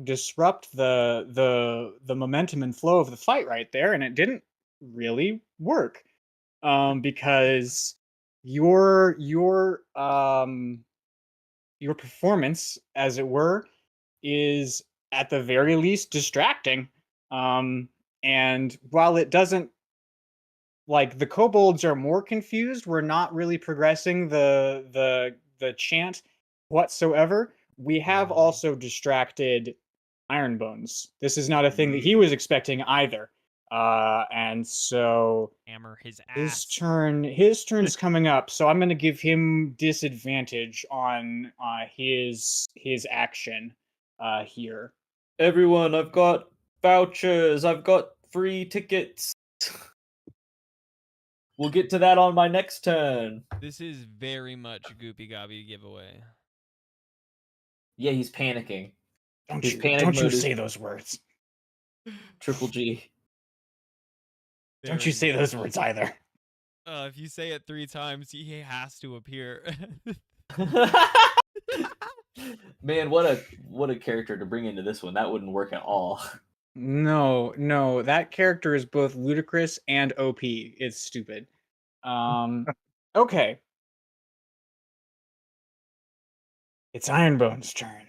disrupt the momentum and flow of the fight right there, and it didn't really work. Because your performance, as it were, is at the very least distracting. And while it doesn't, like, the kobolds are more confused, we're not really progressing the chant whatsoever. We have also distracted Ironbones. This is not a thing that he was expecting either. And so Hammer his ass. his turn's coming up, so I'm gonna give him disadvantage on his action here. Everyone, I've got vouchers. I've got free tickets. We'll get to that on my next turn. This is very much Goopy Gobby giveaway. Yeah, he's panicking. Don't His you panic don't you mode is- say those words. Triple G. Don't you say those words either. If you say it 3 times, he has to appear. Man, what a character to bring into this one. That wouldn't work at all. No, that character is both ludicrous and OP. It's stupid. Okay. It's Ironbone's turn.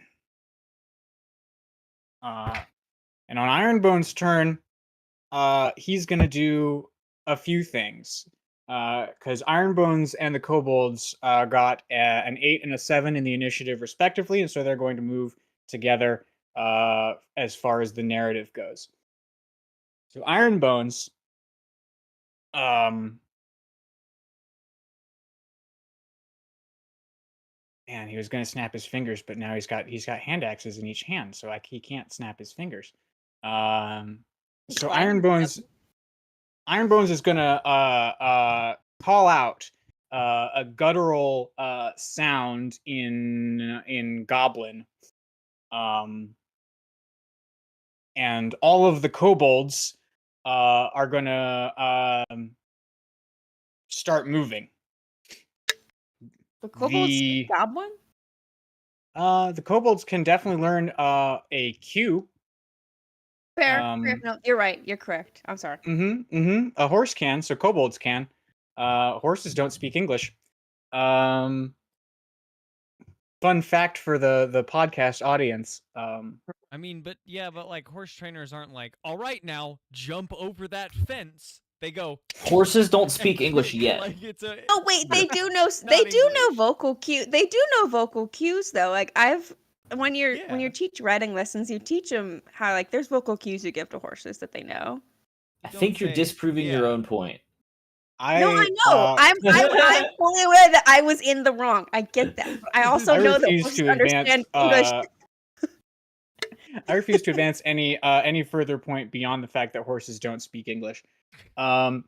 And on Ironbone's turn, he's gonna do a few things. Because Ironbones and the kobolds got an 8 and a 7 in the initiative respectively, and so they're going to move together as far as the narrative goes. So Ironbones, man, he was going to snap his fingers, but now he's got hand axes in each hand, so he can't snap his fingers. So Ironbones is going to call out a guttural sound in Goblin. And all of the kobolds are gonna start moving. The kobolds speak Goblin? The kobolds can definitely learn a Q. Fair. No, you're right. You're correct. I'm sorry. A horse can, so kobolds can. Horses don't speak English. Fun fact for the podcast audience. I mean, but like horse trainers aren't like, all right, now jump over that fence. They go. Horses don't speak English yet. Like Oh wait, they do know. They do know vocal cues. They do know vocal cues though. Like when you're teach writing lessons, you teach them how, like, there's vocal cues you give to horses that they know. I think you're disproving your own point. I know. I'm fully aware that I was in the wrong. I get that. But I also know that horses understand English. I refuse to advance any further point beyond the fact that horses don't speak English. Yeah.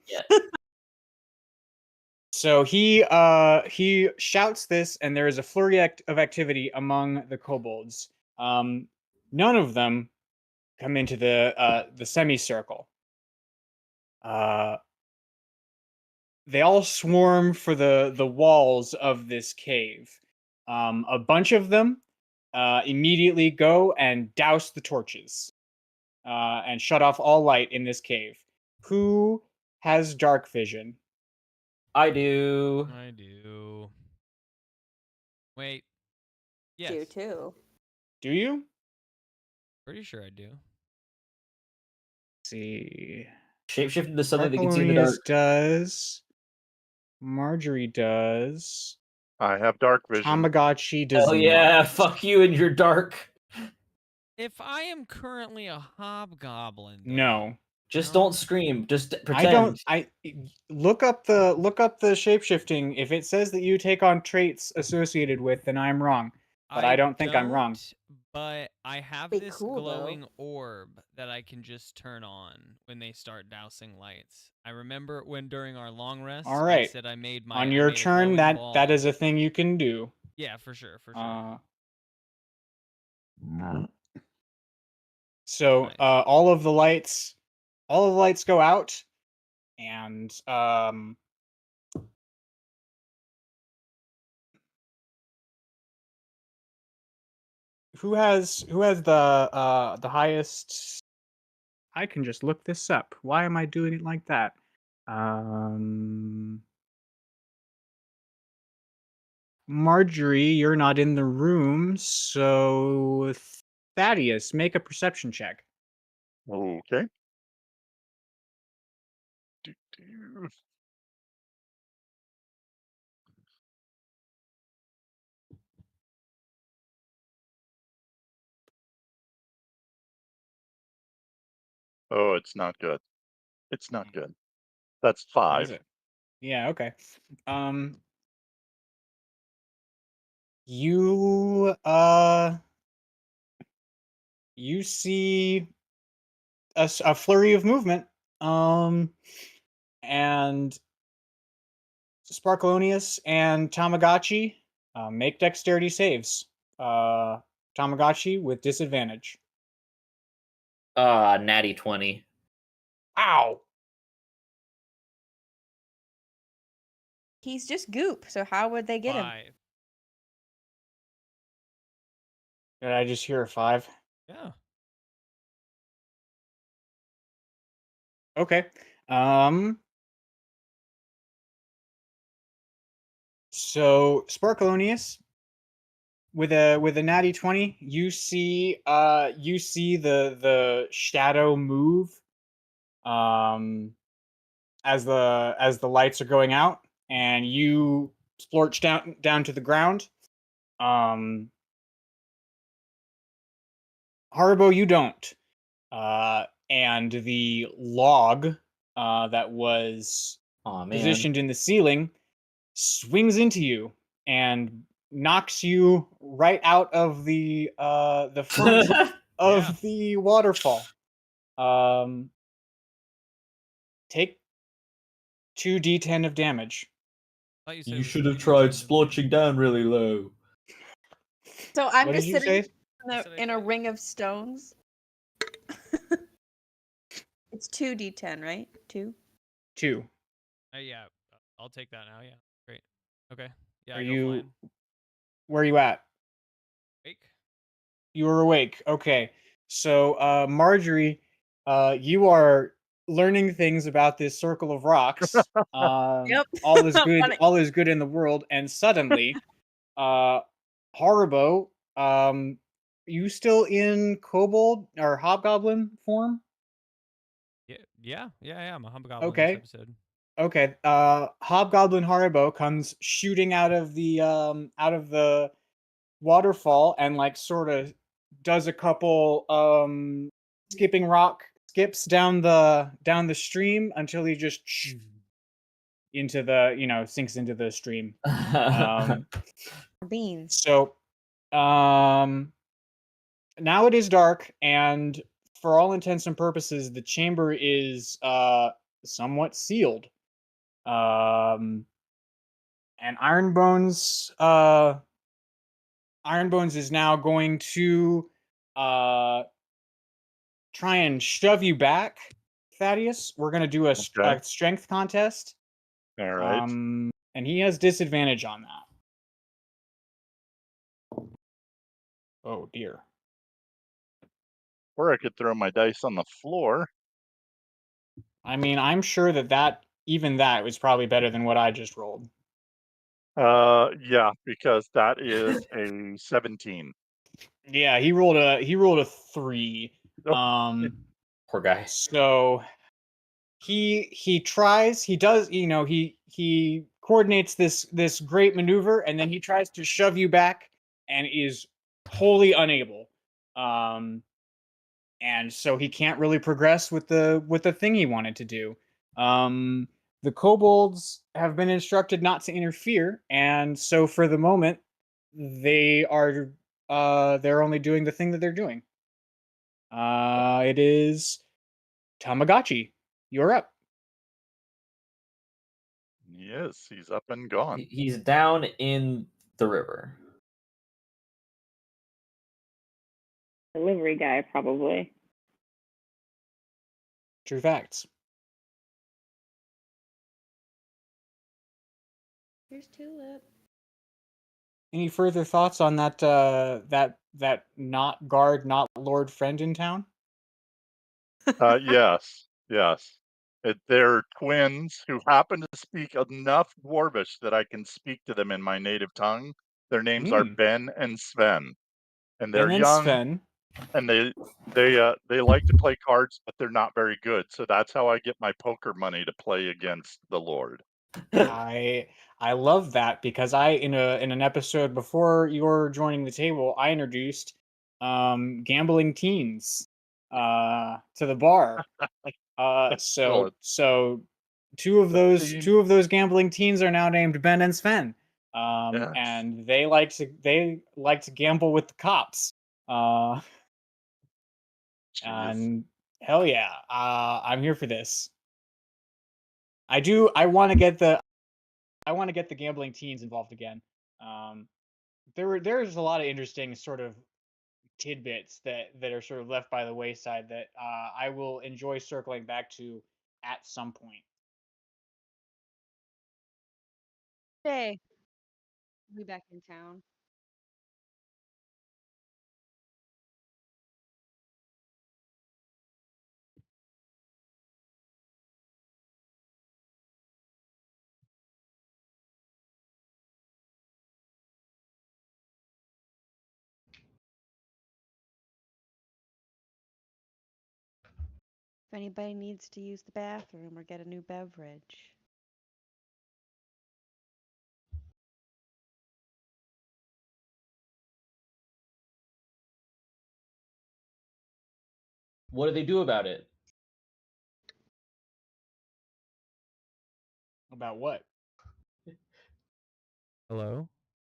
So he shouts this, and there is a flurry of activity among the kobolds. None of them come into the semicircle. They all swarm for the walls of this cave. A bunch of them immediately go and douse the torches and shut off all light in this cave. Who has dark vision? I do. I do. Wait. Yes. Do too. Do you? Pretty sure I do. Let's see. Shapeshift into something that can see in the Bartholomew's dark. does. Marjorie does. I have dark vision. Tamagotchi does Oh yeah, not. fuck you and your dark. If I am currently a hobgoblin, though, No. Just No. don't scream. Just pretend. I don't. Look up the shapeshifting. If it says that you take on traits associated with, then I'm wrong. But I don't think I'm wrong. But I have Be this cool, though. glowing orb that I can just turn on when they start dousing lights. I remember when during our long rest, All I right. said I made On your a turn, glowing that ball. is a thing you can do. Yeah, for sure, for sure. So Nice. all of the lights go out, and who has the highest? I can just look this up. Why am I doing it like that? Marjorie, you're not in the room, so Thaddeus, make a perception check. Okay. Do. Oh, it's not good. It's not good. That's What is 5. it? Yeah, okay. You you see a flurry of movement. And Sparkalonius and Tamagotchi make dexterity saves. Tamagotchi with disadvantage. Natty 20. Ow! He's just goop, so how would they get him? 5. Did I just hear a 5? Yeah. Okay. So Sparkalonius with a natty 20, you see the shadow move as the lights are going out, and you splorch down to the ground. Haribo, you don't. And the log that was Aw, man. positioned in the ceiling swings into you and knocks you right out of the front of Yeah. the waterfall. Take 2d10 of damage. Thought you said it You was should have 3d10 tried of splotching down really low. So I'm What just did you sitting say? in a ring of stones. It's 2d10, right? 2? 2. Yeah, I'll take that now. Yeah, great. Okay. Yeah, Are I go you? flying. Where are you at? Wake. You are awake. Okay. So, Marjorie, you are learning things about this circle of rocks. Yep. All is good. Funny. All is good in the world. And suddenly, Haribo, you still in kobold or hobgoblin form? Yeah. I'm a hobgoblin Okay. this episode. Okay. Hobgoblin Haribo comes shooting out of the waterfall and like sort of does a couple skipping rock skips down the stream until he just into the sinks into the stream. Beans. So now it is dark, and for all intents and purposes, the chamber is somewhat sealed. And Ironbones is now going to try and shove you back, Thaddeus. We're gonna do a Okay. strength contest. All right. And he has disadvantage on that. Oh dear. Or I could throw my dice on the floor. I mean, I'm sure that even that was probably better than what I just rolled. Yeah, because that is a 17. Yeah, he rolled a 3. Oh. Poor guy. So he tries, he does, he coordinates this great maneuver, and then he tries to shove you back and is wholly unable. And so he can't really progress with the thing he wanted to do. The kobolds have been instructed not to interfere, and so for the moment, they're only doing the thing that they're doing. It is Tamagotchi. You're up. Yes, he's up and gone. He's down in the river. Delivery guy, probably. True facts. Here's Tulip. Any further thoughts on that not guard, not lord friend in town? Yes, yes. They're twins who happen to speak enough Dwarvish that I can speak to them in my native tongue. Their names are Ben and Sven, and they're And then young, Sven. and they like to play cards, but they're not very good. So that's how I get my poker money to play against the Lord. I love that, because I in an episode before your joining the table, I introduced gambling teens to the bar. Well, So two of see, those gambling teens are now named Ben and Sven. yes. And they like to gamble with the cops. Jeez. And hell yeah, I'm here for this. I want to get the gambling teens involved again. There's a lot of interesting sort of tidbits that are sort of left by the wayside that I will enjoy circling back to at some point. Hey, we back in town. If anybody needs to use the bathroom or get a new beverage. What do they do about it? About what? Hello?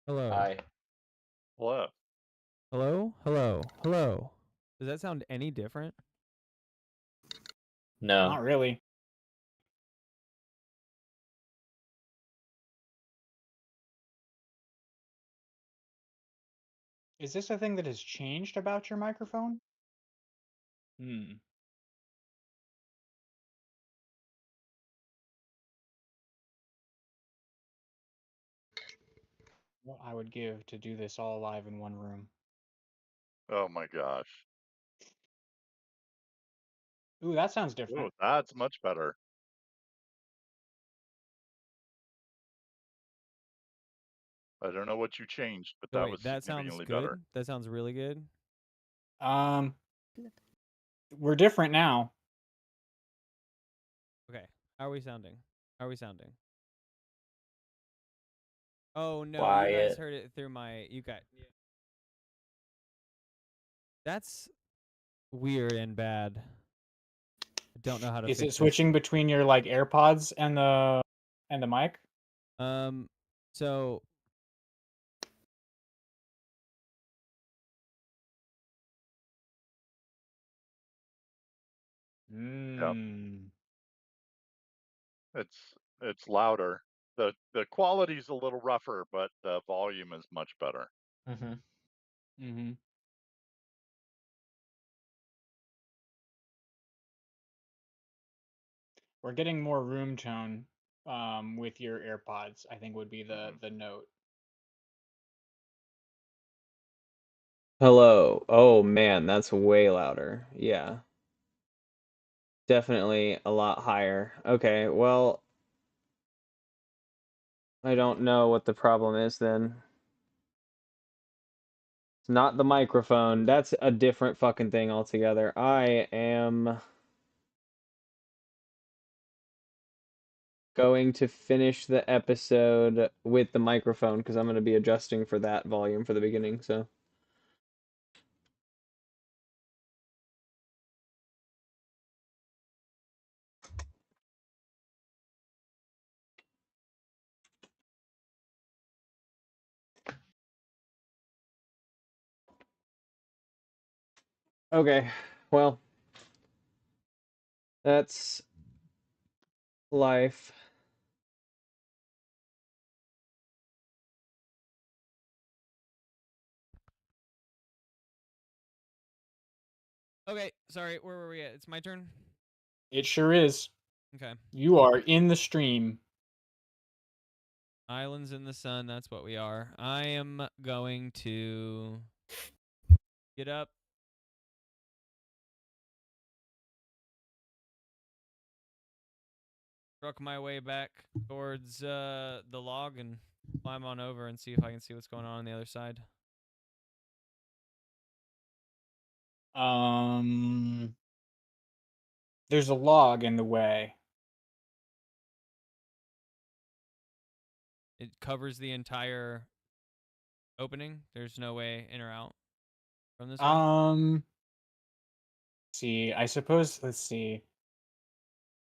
Hello? Hi. Hello. Hello? Hello? Hello? Does that sound any different? No. Not really. Is this a thing that has changed about your microphone? What I would give to do this all live in one room. Oh my gosh. Ooh, that sounds Oh, different. that's much better. I don't know what you changed, but So that wait, was that sounds significantly good? better. That sounds really good? We're different now. Okay. How are we sounding? How are we sounding? Oh no, you guys Quiet. heard it through my yeah. That's weird and bad. I don't know how to Is fix it switching between your like AirPods and the mic? this. So Mm. It's louder. The quality's a little rougher, but the volume is much better. Mm-hmm. Mm-hmm. We're getting more room tone with your AirPods, I think would be the note. Hello. Oh man, that's way louder. Yeah. Definitely a lot higher. Okay, well, I don't know what the problem is then. It's not the microphone. That's a different fucking thing altogether. I am going to finish the episode with the microphone because I'm going to be adjusting for that volume for the beginning, so. Okay, well, that's life. Okay, sorry, where were we at? It's my turn? It sure is. Okay. You are in the stream. Islands in the sun, that's what we are. I am going to get up. Truck my way back towards the log and climb on over and see if I can see what's going on the other side. There's a log in the way. It covers the entire opening. There's no way in or out from this way. See, I suppose, let's see.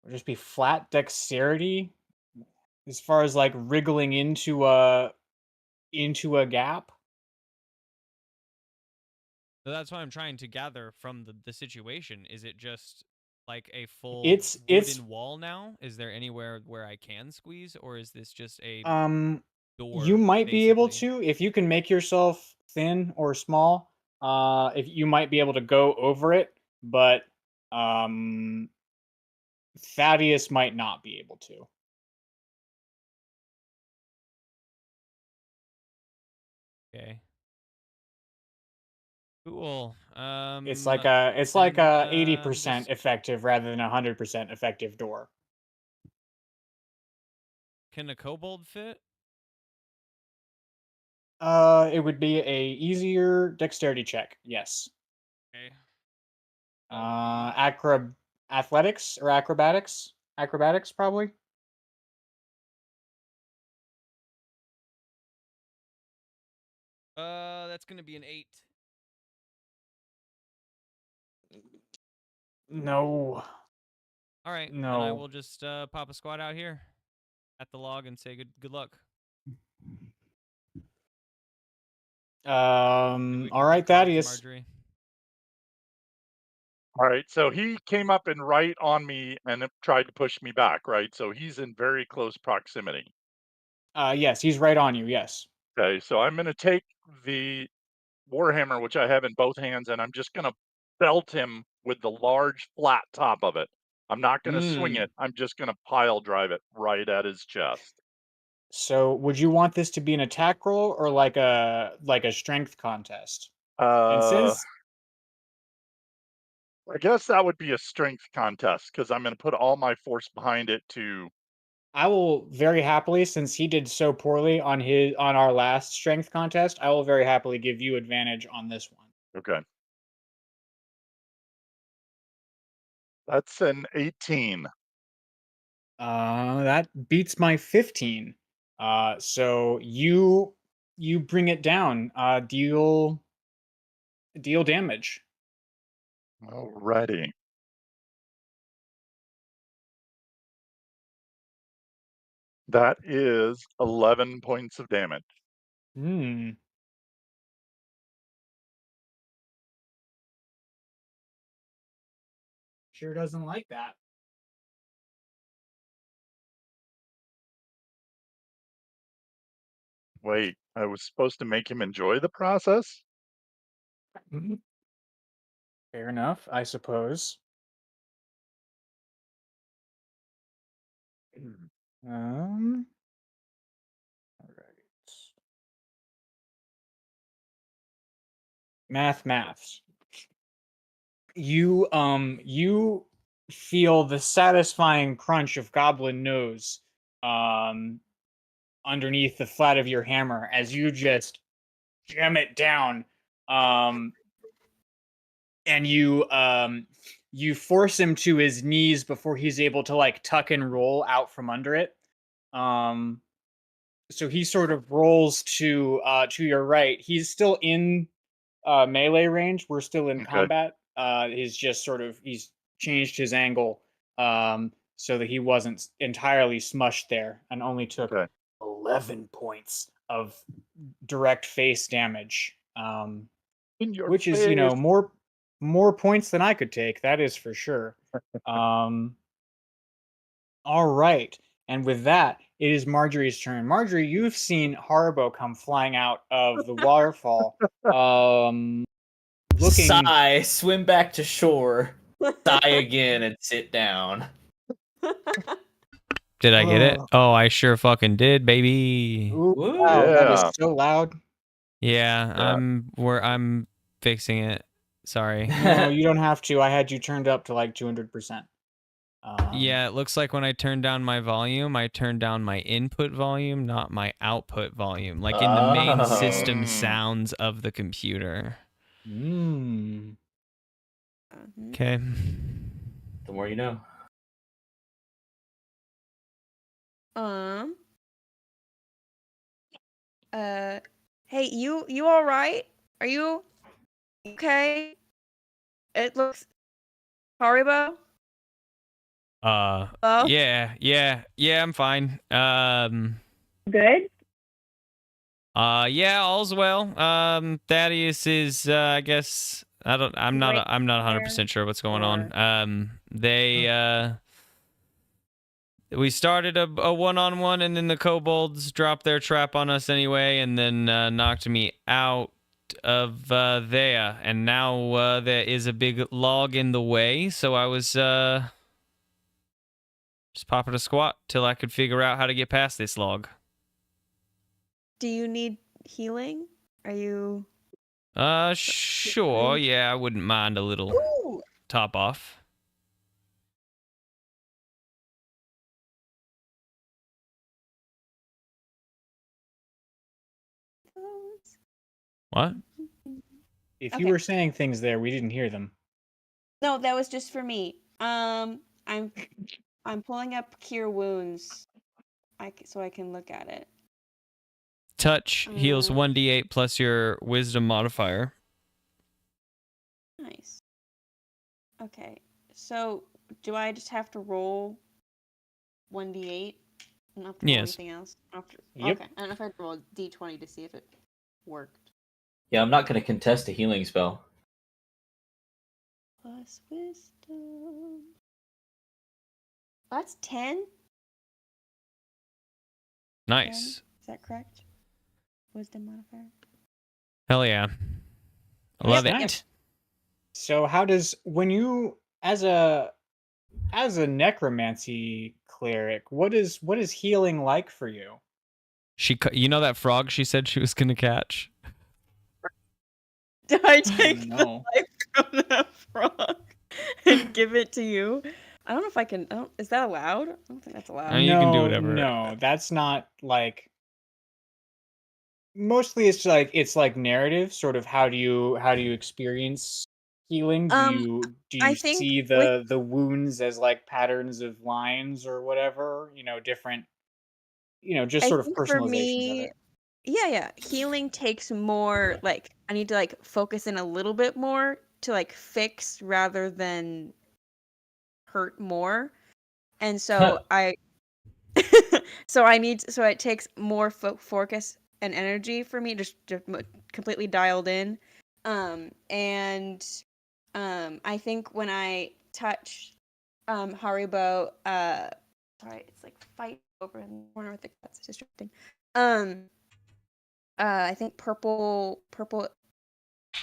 Would just be flat dexterity as far as like wriggling into a gap. So that's what I'm trying to gather from the situation. Is it just like a full It's wooden wall now? Is there anywhere where I can squeeze, or is this just a door? You might be able basically? to if you can make yourself thin or small. If you might be able to go over it, but Thaddeus might not be able to. Okay. Cool. It's like a 80% just effective rather than 100% effective door. can a kobold fit? It would be a easier dexterity check. Yes. Okay. Athletics or acrobatics? Acrobatics probably. That's gonna be an 8. No. All right, then I No. will just pop a squat out here at the log and say good luck. And we can All right, go back to Thaddeus. Marjorie. All right, so he came up and right on me and tried to push me back, right? So he's in very close proximity. Yes, he's right on you. Yes. Okay, so I'm going to take the warhammer, which I have in both hands, and I'm just going to belt him with the large flat top of it. I'm not going to swing it. I'm just going to pile drive it right at his chest. So, would you want this to be an attack roll or like a strength contest? And since I guess that would be a strength contest because I'm going to put all my force behind it to. I will very happily, since he did so poorly on our last strength contest, I will very happily give you advantage on this one. Okay. That's an 18. That beats my 15. So you bring it down. Deal damage. Alrighty. That is 11 points of damage. Hmm. Sure doesn't like that. Wait, I was supposed to make him enjoy the process? Fair enough, I suppose. All right. Maths. You feel the satisfying crunch of goblin nose underneath the flat of your hammer as you just jam it down. And you force him to his knees before he's able to like tuck and roll out from under it. So he sort of rolls to your right. He's still in melee range. We're still in Okay. combat. He's changed his angle so that he wasn't entirely smushed there and only took Okay. 11 points of direct face damage. In your Which is, face. more points than I could take. That is for sure. All right. And with that, it is Marjorie's turn. Marjorie, you've seen Haribo come flying out of the waterfall. Looking. Sigh, swim back to shore, sigh again, and sit down. Did I get it? Oh, I sure fucking did, baby. Ooh, Woo. wow, that Yeah. is so loud. Yeah, Yeah. I'm fixing it. Sorry. No, you don't have to. I had you turned up to like 200%. Yeah, it looks like when I turn down my volume, I turn down my input volume, not my output volume. Like in the main system Oh. sounds of the computer. Mm. Okay. The more you know. Hey, you all right? Are you okay? It looks Haribo. Oh? Yeah, I'm fine. Good. Yeah, all's well. Thaddeus is, I guess, I'm not Right 100% sure what's going or- on. We started a one-on-one, and then the kobolds dropped their trap on us anyway, and then knocked me out of there. And now there is a big log in the way, so I was just popping a squat till I could figure out how to get past this log. Do you need healing? Are you? Sure. Yeah, I wouldn't mind a little Ooh. top off. What? If Okay. you were saying things there, we didn't hear them. No, that was just for me. I'm pulling up Cure Wounds, so I can look at it. Touch heals 1d8 plus your wisdom modifier. Nice. Okay, so do I just have to roll 1d8? Not have to roll Yes. anything else? Yep. Okay, I don't know if I had to roll d20 to see if it worked. Yeah, I'm not going to contest a healing spell. Plus wisdom. That's 10? Nice. 10? Is that correct? Wisdom modifier? Hell yeah. I love Yep. it. Nice. So how does when you as a necromancy cleric, what is healing like for you? You know that frog she said she was gonna catch? Do I take No. the life from that frog and give it to you? I don't know if I can. Is that allowed? I don't think that's allowed. You can do whatever. No, that's not like. Mostly, it's like narrative. Sort of how do you experience healing? Do you I think see with- the wounds as like patterns of lines or whatever? Different. Just I sort of think for personalizations of me, it. yeah. Healing takes more. Like I need to like focus in a little bit more to like fix rather than hurt more, and so so it takes more focus and energy for me just to completely dialed in. I think when I touch Haribo. Sorry, it's like fight over in the corner with the cats. It's distracting. I think purple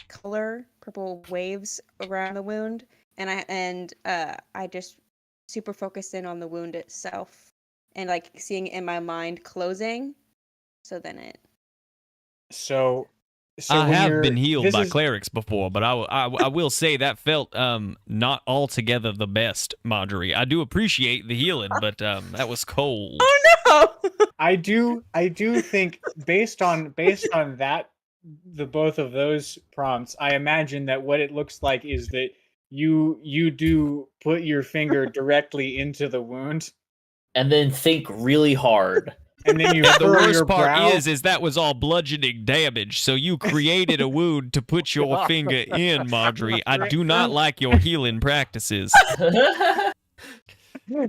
color, purple waves around the wound, and I just super focused in on the wound itself and like seeing it in my mind closing. So then it. So I when have you're- been healed this by is- clerics before, but I will say that felt not altogether the best, Marjorie. I do appreciate the healing, but that was cold. Oh no! I do think based on that, the both of those prompts, I imagine that what it looks like is that you do put your finger directly into the wound, And then think really hard. and then you And the furrow worst your part brow. is that was all bludgeoning damage. So you created a wound to put your finger in, Marjorie. I do not like your healing practices.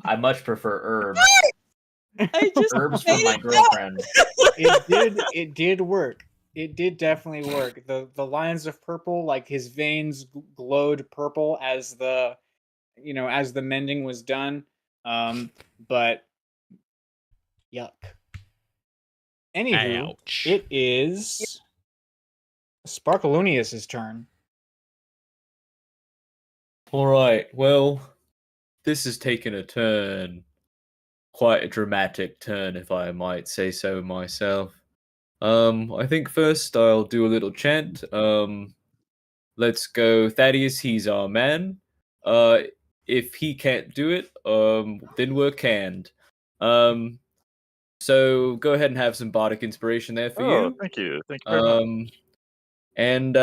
I much prefer herbs. I just Herbs from made my it girlfriend. It did work. It did definitely work. The lines of purple, like his veins glowed purple as the mending was done. But yuck. Anywho, Ouch. it is Sparkalunius's turn. All right. Well, this has taken a turn. Quite a dramatic turn, if I might say so myself. I think first I'll do a little chant. Let's go, Thaddeus. He's our man. If he can't do it, then we're canned. So go ahead and have some bardic inspiration there for Oh, you. thank you very much. And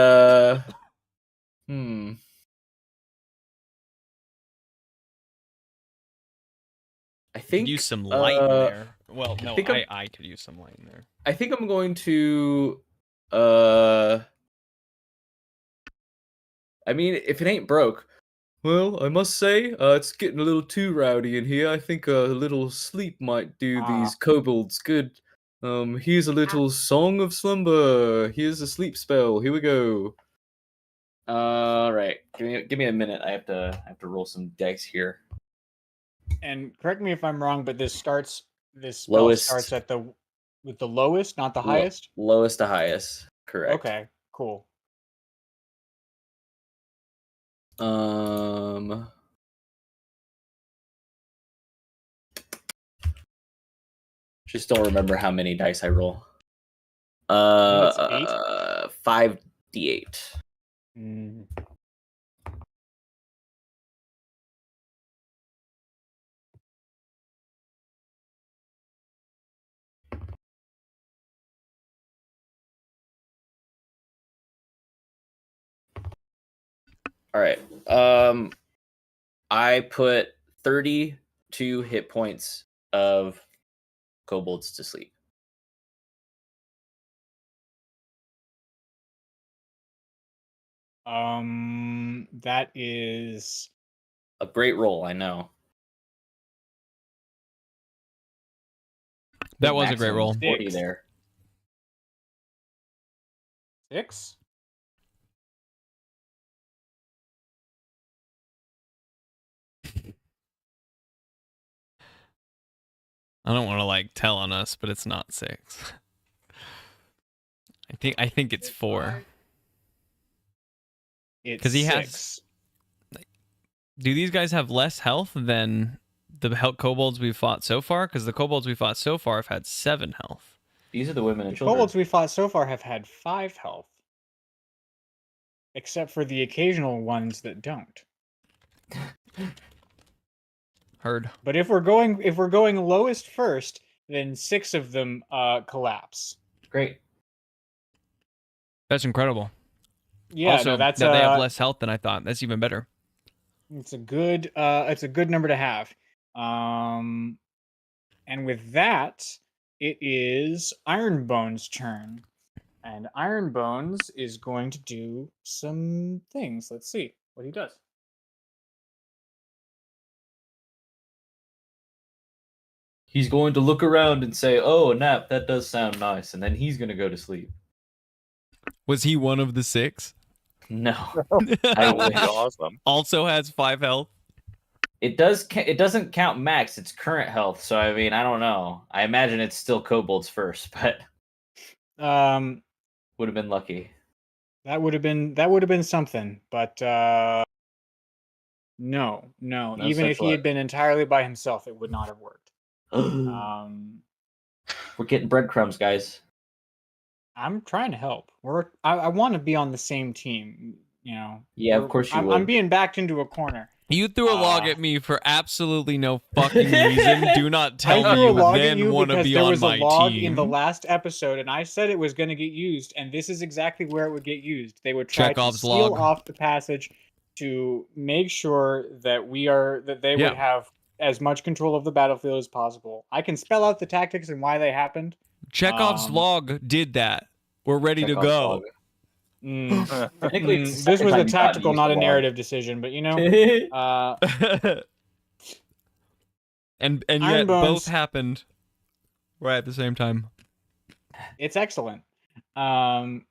I think Use some light in there. Well, no, think I could use some light in there. I think I'm going to I mean, if it ain't broke. Well, I must say, it's getting a little too rowdy in here. I think a little sleep might do these kobolds good. Here's a little song of slumber. Here's a sleep spell. Here we go. All right, give me a minute. I have to roll some dice here. And correct me if I'm wrong, but this spell Lowest. starts with the lowest, not the highest. Lowest to highest. Correct. Okay, cool. Just don't remember how many dice I roll. That's 5d8. Mm. All right. I put 32 hit points of kobolds to sleep. That is A great roll, I know. That was a great Maximum roll. 40 Six. there. 6. I don't want to like tell on us, but it's not 6. I think it's 4. It's 'Cause he has- 6. Do these guys have less health than the kobolds we've fought so far? Because the kobolds we fought so far have had 7 health. These are the women and The children. kobolds we fought so far have had 5 health, except for the occasional ones that don't. Heard. But if we're going lowest first, then 6 of them collapse. Great. That's incredible. Yeah, also, no, that's that they have less health than I thought. That's even better. It's a good number to have. And with that, it is Ironbone's turn. And Ironbones is going to do some things. Let's see what he does. He's going to look around and say, "Oh, a nap, that does sound nice." And then he's going to go to sleep. Was he one of the 6? No. That would be awesome. Also has 5 health. It doesn't count max. It's current health. So I mean, I don't know. I imagine it's still kobolds first, but would have been lucky. That would have been something, but no. No Even such if he had luck. been entirely by himself, it would not have worked. We're getting breadcrumbs, guys. I'm trying to help. I want to be on the same team. You know. Yeah, of course you I'm would. being backed into a corner. You threw a log at me for absolutely no fucking reason. Do not tell I me threw a you log at then you want to because be there on was a my log team. in the last episode, and I said it was going to get used, and this is exactly where it would get used. They would try Chekhov's to seal log. off the passage to make sure that they Yeah. would have as much control of the battlefield as possible. I can spell out the tactics and why they happened. Chekhov's log did that. We're ready to Chekhov's go. log. Technically, it's the This second was time a you've gotten to tactical, use not the a log. narrative decision, but you know, and Iron yet Bones. both happened right at the same time. it's excellent. Ironbones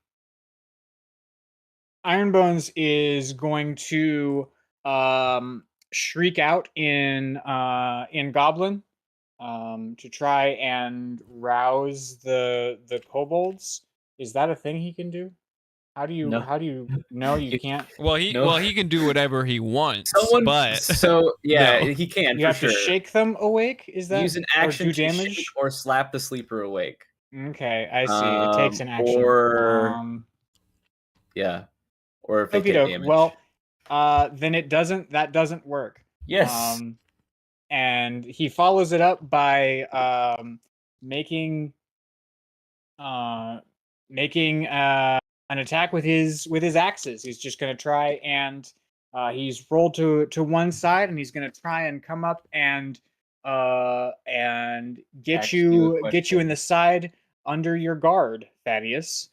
is going to shriek out in Goblin to try and rouse the kobolds. Is that a thing he can do? How do you no, you can't. Well, he can do whatever he wants, but yeah, no. he can. You for have sure. to shake them awake. Is that Use an action or do to damage? shake or slap the sleeper awake. Okay, I see. It takes an action. Or yeah, or if they Okie get doke. damage. Well, then that doesn't work. Yes. And he follows it up by making an attack with his axes. He's just going to try and he's rolled to one side, and he's going to try and come up and get Ask you a you in question. the side under your guard, Thaddeus.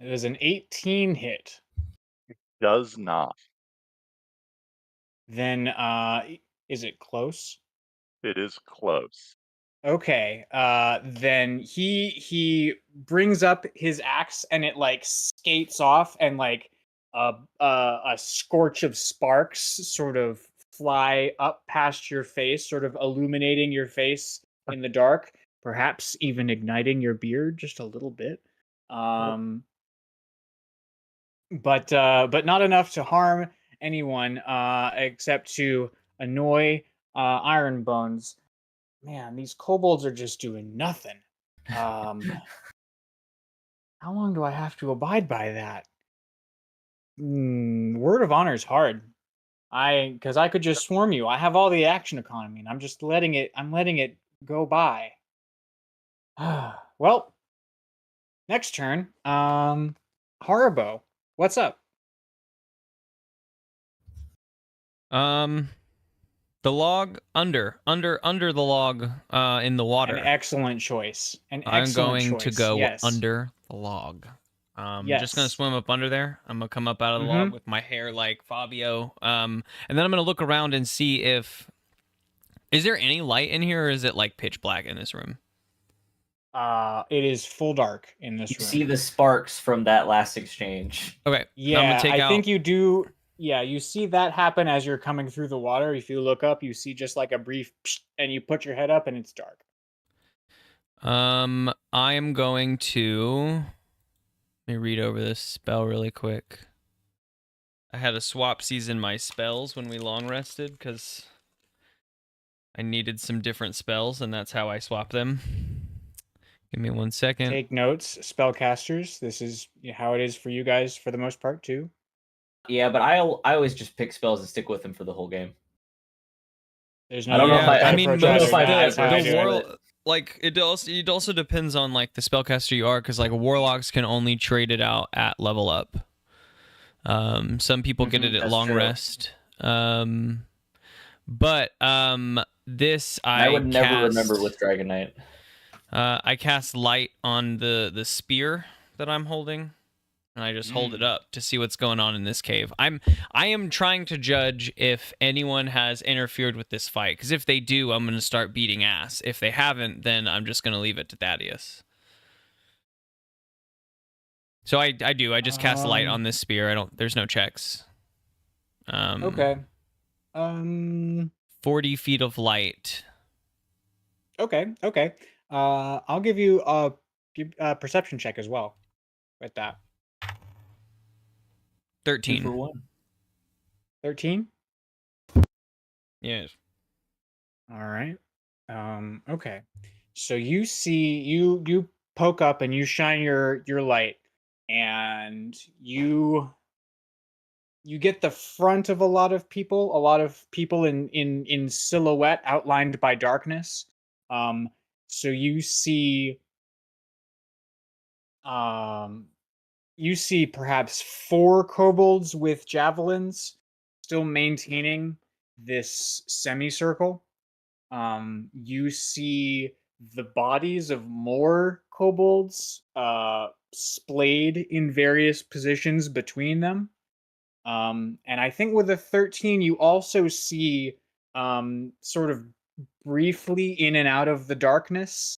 It was an 18 hit. does not. Then is it close? It is close. Okay. Then he brings up his axe, and it like skates off, and like a scorch of sparks sort of fly up past your face, sort of illuminating your face in the dark, perhaps even igniting your beard just a little bit. But not enough to harm anyone except to annoy Iron Bones. Man, these kobolds are just doing nothing. How long do I have to abide by that? Word of honor is hard. Because I could just swarm you. I have all the action economy, and I'm just letting it go by. Well, next turn. Haribo, what's up? The log under the log in the water. An excellent choice. I'm going to go yes. under the log. Yes. Just gonna swim up under there. I'm gonna come up out of the log with my hair like Fabio. And then I'm gonna look around and see if is there any light in here, or is it like pitch black in this room? It is full dark in this room. See the sparks from that last exchange. Okay. Yeah, I think you do. Yeah, you see that happen as you're coming through the water. If you look up, you see just like a brief, and you put your head up, and it's dark. I am going to. Let me read over this spell really quick. I had to swap season my spells when we long rested because I needed some different spells, and that's how I swapped them. Give me 1 second. Take notes, spellcasters. This is how it is for you guys for the most part too. Yeah, but I always just pick spells and stick with them for the whole game. There's no. I don't know if I mean, most the world, like it also depends on like the spellcaster you are, because like warlocks can only trade it out at level up. Some people get it at long rest. But this I would never remember with Dragon Knight. I cast light on the spear that I'm holding, and I just hold it up to see what's going on in this cave. I am trying to judge if anyone has interfered with this fight, because if they do, I'm going to start beating ass. If they haven't, then I'm just going to leave it to Thaddeus. So I do. I just cast light on this spear. There's no checks. Okay. 40 feet of light. Okay. I'll give you a perception check as well with that. 13. 2 for 1. 13. Yes. All right. Okay. So you see, you poke up and you shine your light, and you get the front of a lot of people in silhouette outlined by darkness. So um you see perhaps 4 kobolds with javelins still maintaining this semicircle. You see the bodies of more kobolds splayed in various positions between them. And I think with a 13, you also see sort of briefly in and out of the darkness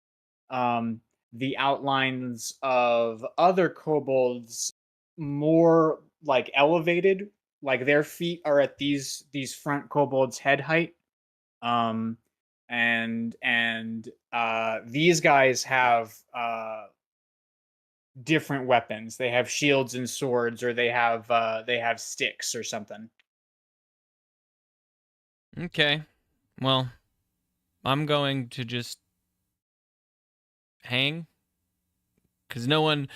um, the outlines of other kobolds more like elevated, like their feet are at these front kobolds' head height. And these guys have different weapons. They have shields and swords, or they have sticks or something. Okay. Well, I'm going to just hang, because no one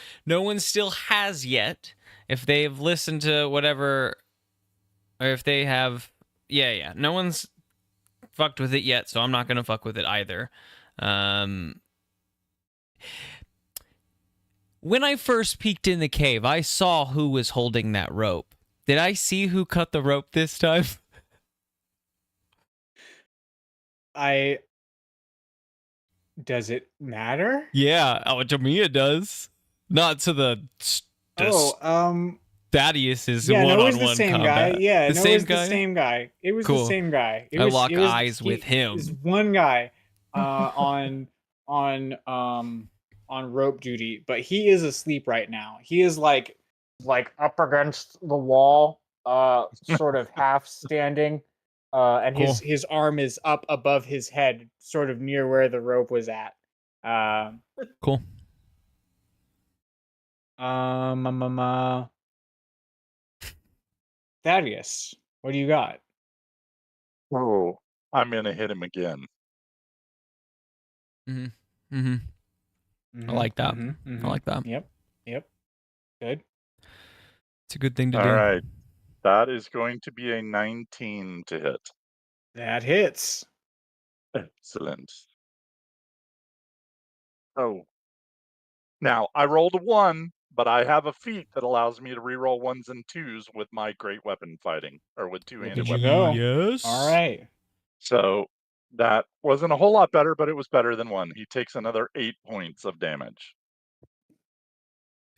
still has yet. If they've listened to whatever, or if they have, yeah, no one's fucked with it yet, so I'm not gonna fuck with it either. When I first peeked in the cave, I saw who was holding that rope. Did I see who cut the rope this time? Does it matter? Yeah, to me it does. Not to the Thaddeus is yeah, one-on-one no, it was the same combat. guy. Yeah, the no, same it was guy? the same guy. It was Cool. the same guy. I lock eyes with him. It was one guy on rope duty, but he is asleep right now. He is like up against the wall, sort of half standing, and Cool. his arm is up above his head, sort of near where the rope was at. Cool. Thaddeus, what do you got? Oh, I'm gonna hit him again. I like that. I like that. Yep. Good. It's a good thing to All do. right. That is going to be a 19 to hit. That hits. Excellent. Oh. Now, I rolled a 1, but I have a feat that allows me to reroll 1s and 2s with my great weapon fighting, or with two-handed Look at you weapon go. fighting. Yes. All right. So that wasn't a whole lot better, but it was better than 1. He takes another 8 points of damage.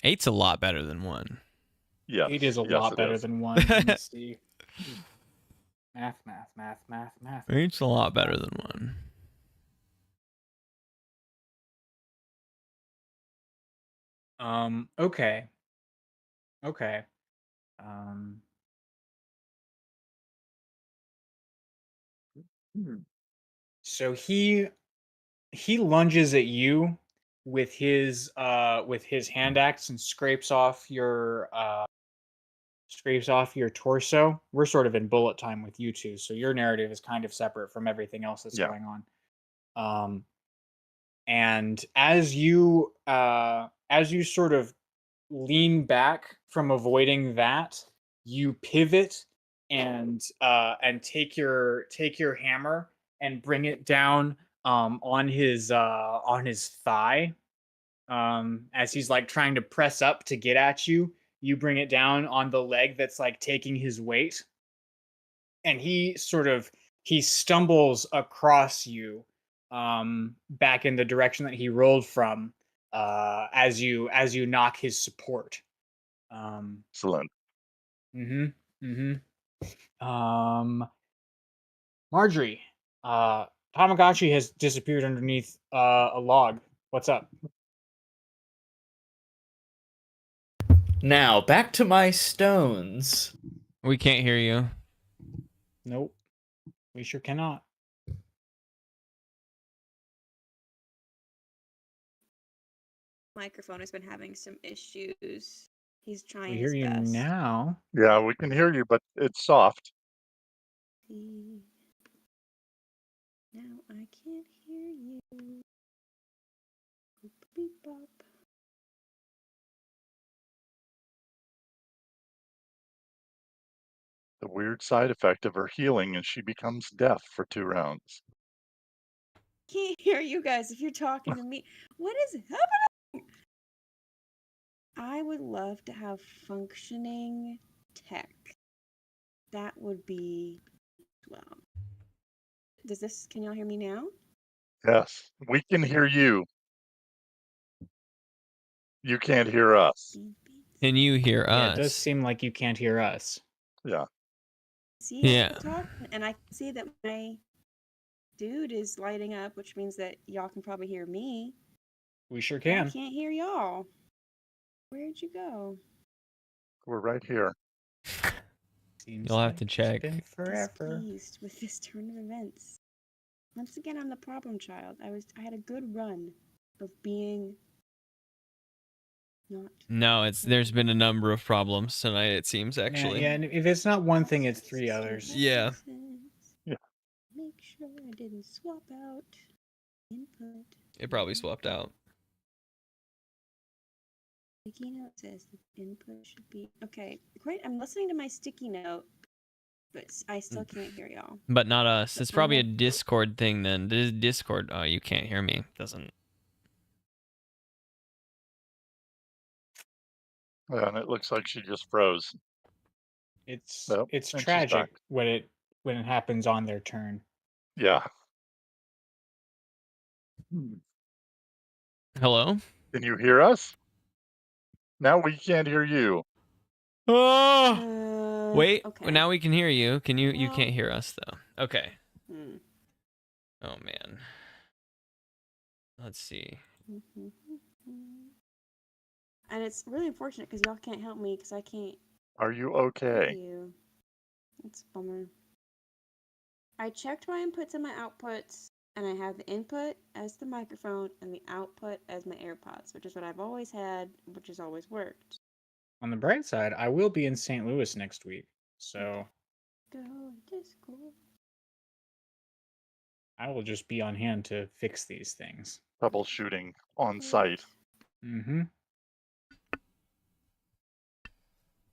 8's a lot better than 1. Yes. 8 is a lot better than 1. Let me see. Math. 8's a lot better than 1. Okay. So he lunges at you with his hand axe and scrapes off your torso. We're sort of in bullet time with you two, so your narrative is kind of separate from everything else that's going on. And as you sort of lean back from avoiding that, you pivot and take your hammer and bring it down on his thigh. As he's like trying to press up to get at you, you bring it down on the leg that's like taking his weight, and he stumbles across you back in the direction that he rolled from, as you knock his support. Excellent. Marjorie, Tamagotchi has disappeared underneath a log. What's up? Now, back to my stones. We can't hear you. Nope. We sure cannot. Microphone has been having some issues. He's trying We hear his you best. now. Yeah, we can hear you, but it's soft. Now I can't hear you. Boop, beep, bop. The weird side effect of her healing is she becomes deaf for 2 rounds. Can't hear you guys if you're talking to me. What is happening? I would love to have functioning tech. That would be, well. Can y'all hear me now? Yes, we can hear you. You can't hear us. Can you hear Yeah, us? it does seem like you can't hear us. Yeah. See, Yeah. I'm talking, and I can see that my dude is lighting up, which means that y'all can probably hear me. We sure I can. can't hear y'all. Where'd you go? We're right here. Seems You'll have like to it's check. been forever. Displeased with this turn of events. Once again, I'm the problem child. I had a good run of being not. No, there's been a number of problems tonight, it seems, actually. Yeah, and if it's not one thing, it's 3 others. Yeah. Yeah. Make sure I didn't swap out input. It probably swapped out. Sticky note says the input should be okay. Great. I'm listening to my sticky note, but I still can't hear y'all. But not us. But It's I'm probably a gonna- Discord thing then. This Discord, oh, you can't hear me. Doesn't. Yeah, and it looks like she just froze. It's Nope, it's and she's tragic back. when it happens on their turn. Yeah. Hello? Can you hear us? Now we can't hear you. Oh! Wait, Okay. now we can hear you. You Well- can't hear us, though. Okay. Hmm. Oh, man. Let's see. And it's really unfortunate because y'all can't help me because I can't Are you hear okay? you. It's a bummer. I checked my inputs and my outputs, and I have the input as the microphone and the output as my AirPods, which is what I've always had, which has always worked. On the bright side, I will be in St. Louis next week, so Go Discord. I will just be on hand to fix these things. Troubleshooting on site. Mm-hmm.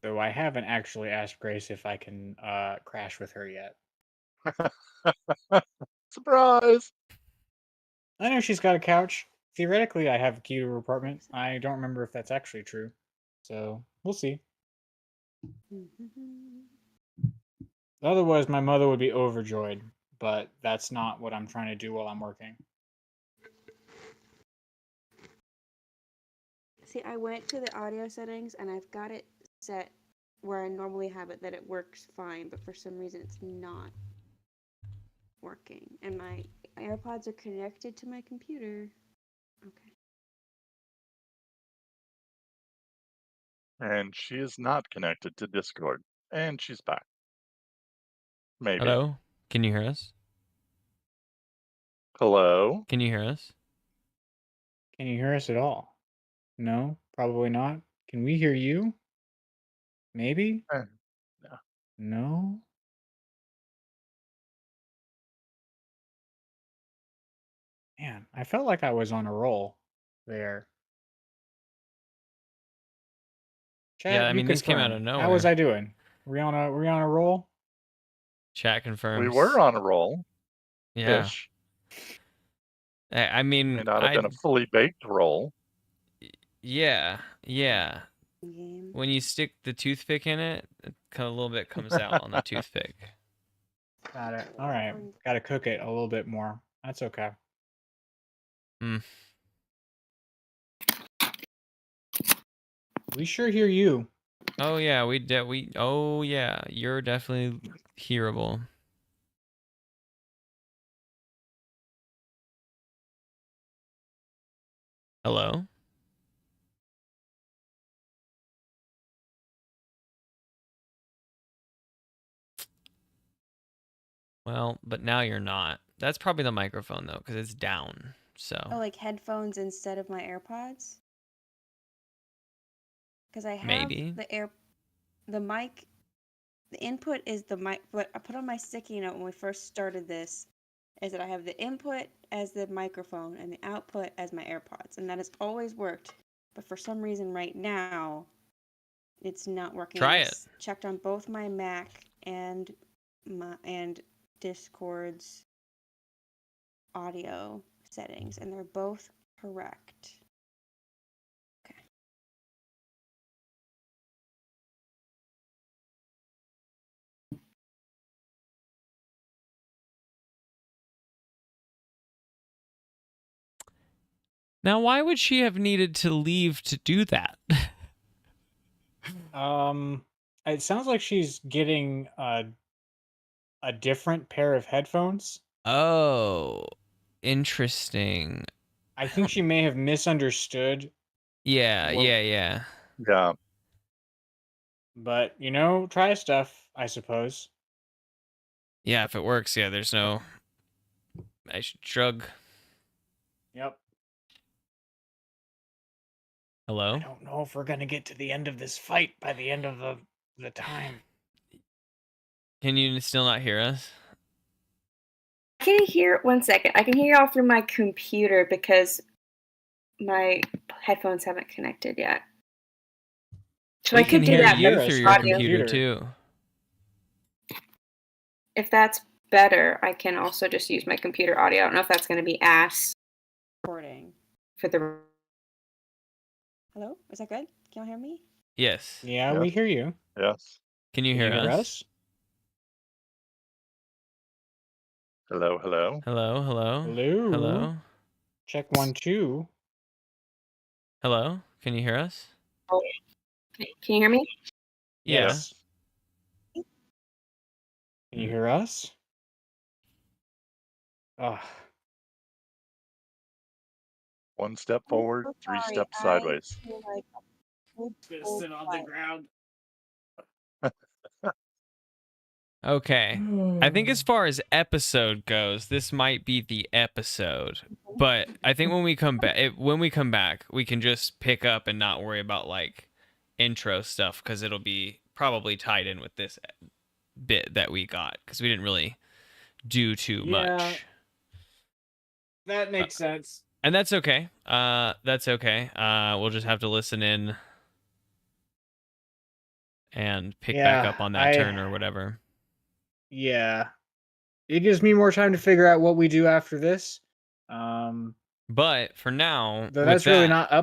So I haven't actually asked Grace if I can crash with her yet. Surprise! I know she's got a couch. Theoretically, I have a key to her apartment. I don't remember if that's actually true. So we'll see. Otherwise, my mother would be overjoyed, but that's not what I'm trying to do while I'm working. See, I went to the audio settings and I've got it set where I normally have it that it works fine, but for some reason it's not working. And my AirPods are connected to my computer. Okay. And she is not connected to Discord. And she's back. Maybe. Hello? Can you hear us? Hello? Can you hear us? Can you hear us at all? No, probably not. Can we hear you? Maybe? Eh, no. No? Man, I felt like I was on a roll there. Chat, Yeah, I you mean, this came out confirm. of How was nowhere. I doing? Were we on a roll? Chat confirms. We were on a roll. Yeah. Ish. I mean, May not have been a fully baked roll. yeah. Game. When you stick the toothpick in it, a little bit comes out on the toothpick. Got it. All right. Got to cook it a little bit more. That's okay. We sure hear you. Oh yeah, oh yeah, you're definitely hearable. Hello? Well, but now you're not. That's probably the microphone though, because it's down. So Oh, like headphones instead of my AirPods? Because I have maybe. the mic, the input is the mic. What I put on my sticky note when we first started this is that I have the input as the microphone and the output as my AirPods, and that has always worked. But for some reason, right now, it's not working. Try I've it. checked on both my Mac and Discord's audio settings, and they're both correct. Okay. Now, why would she have needed to leave to do that? It sounds like she's getting a different pair of headphones. Oh, interesting. I think she may have misunderstood. Yeah, Well- yeah. Yeah. But, try stuff, I suppose. Yeah, if it works, yeah, there's no... I should shrug. Yep. Hello? I don't know if we're going to get to the end of this fight by the end of the time. Can you still not hear us? I can hear, one second, I can hear y'all through my computer because my headphones haven't connected yet. So I We can could do hear that you with through your audio. computer too. If that's better, I can also just use my computer audio. I don't know if that's going to be ass Recording. for the... Hello? Is that good? Can y'all hear me? Yes. Yeah, Yeah. we hear you. Yes. Can you Can hear you us? Hello. Hello. Hello, hello. Hello? Hello. Check 1, 2. Hello? Can you hear us? Can you hear me? Yeah. Yes. Can you hear us? Ugh. One step forward, so three sorry, steps I sideways. feel like Just sit on the ground. Okay. I think as far as episode goes, this might be the episode. But I think when we come back, we can just pick up and not worry about like intro stuff because it'll be probably tied in with this bit that we got because we didn't really do too Yeah. much. That makes sense. And that's okay. That's okay. We'll just have to listen in and pick back Yeah, up on that turn or whatever. Yeah. It gives me more time to figure out what we do after this. But for now, Though with that's really that, not up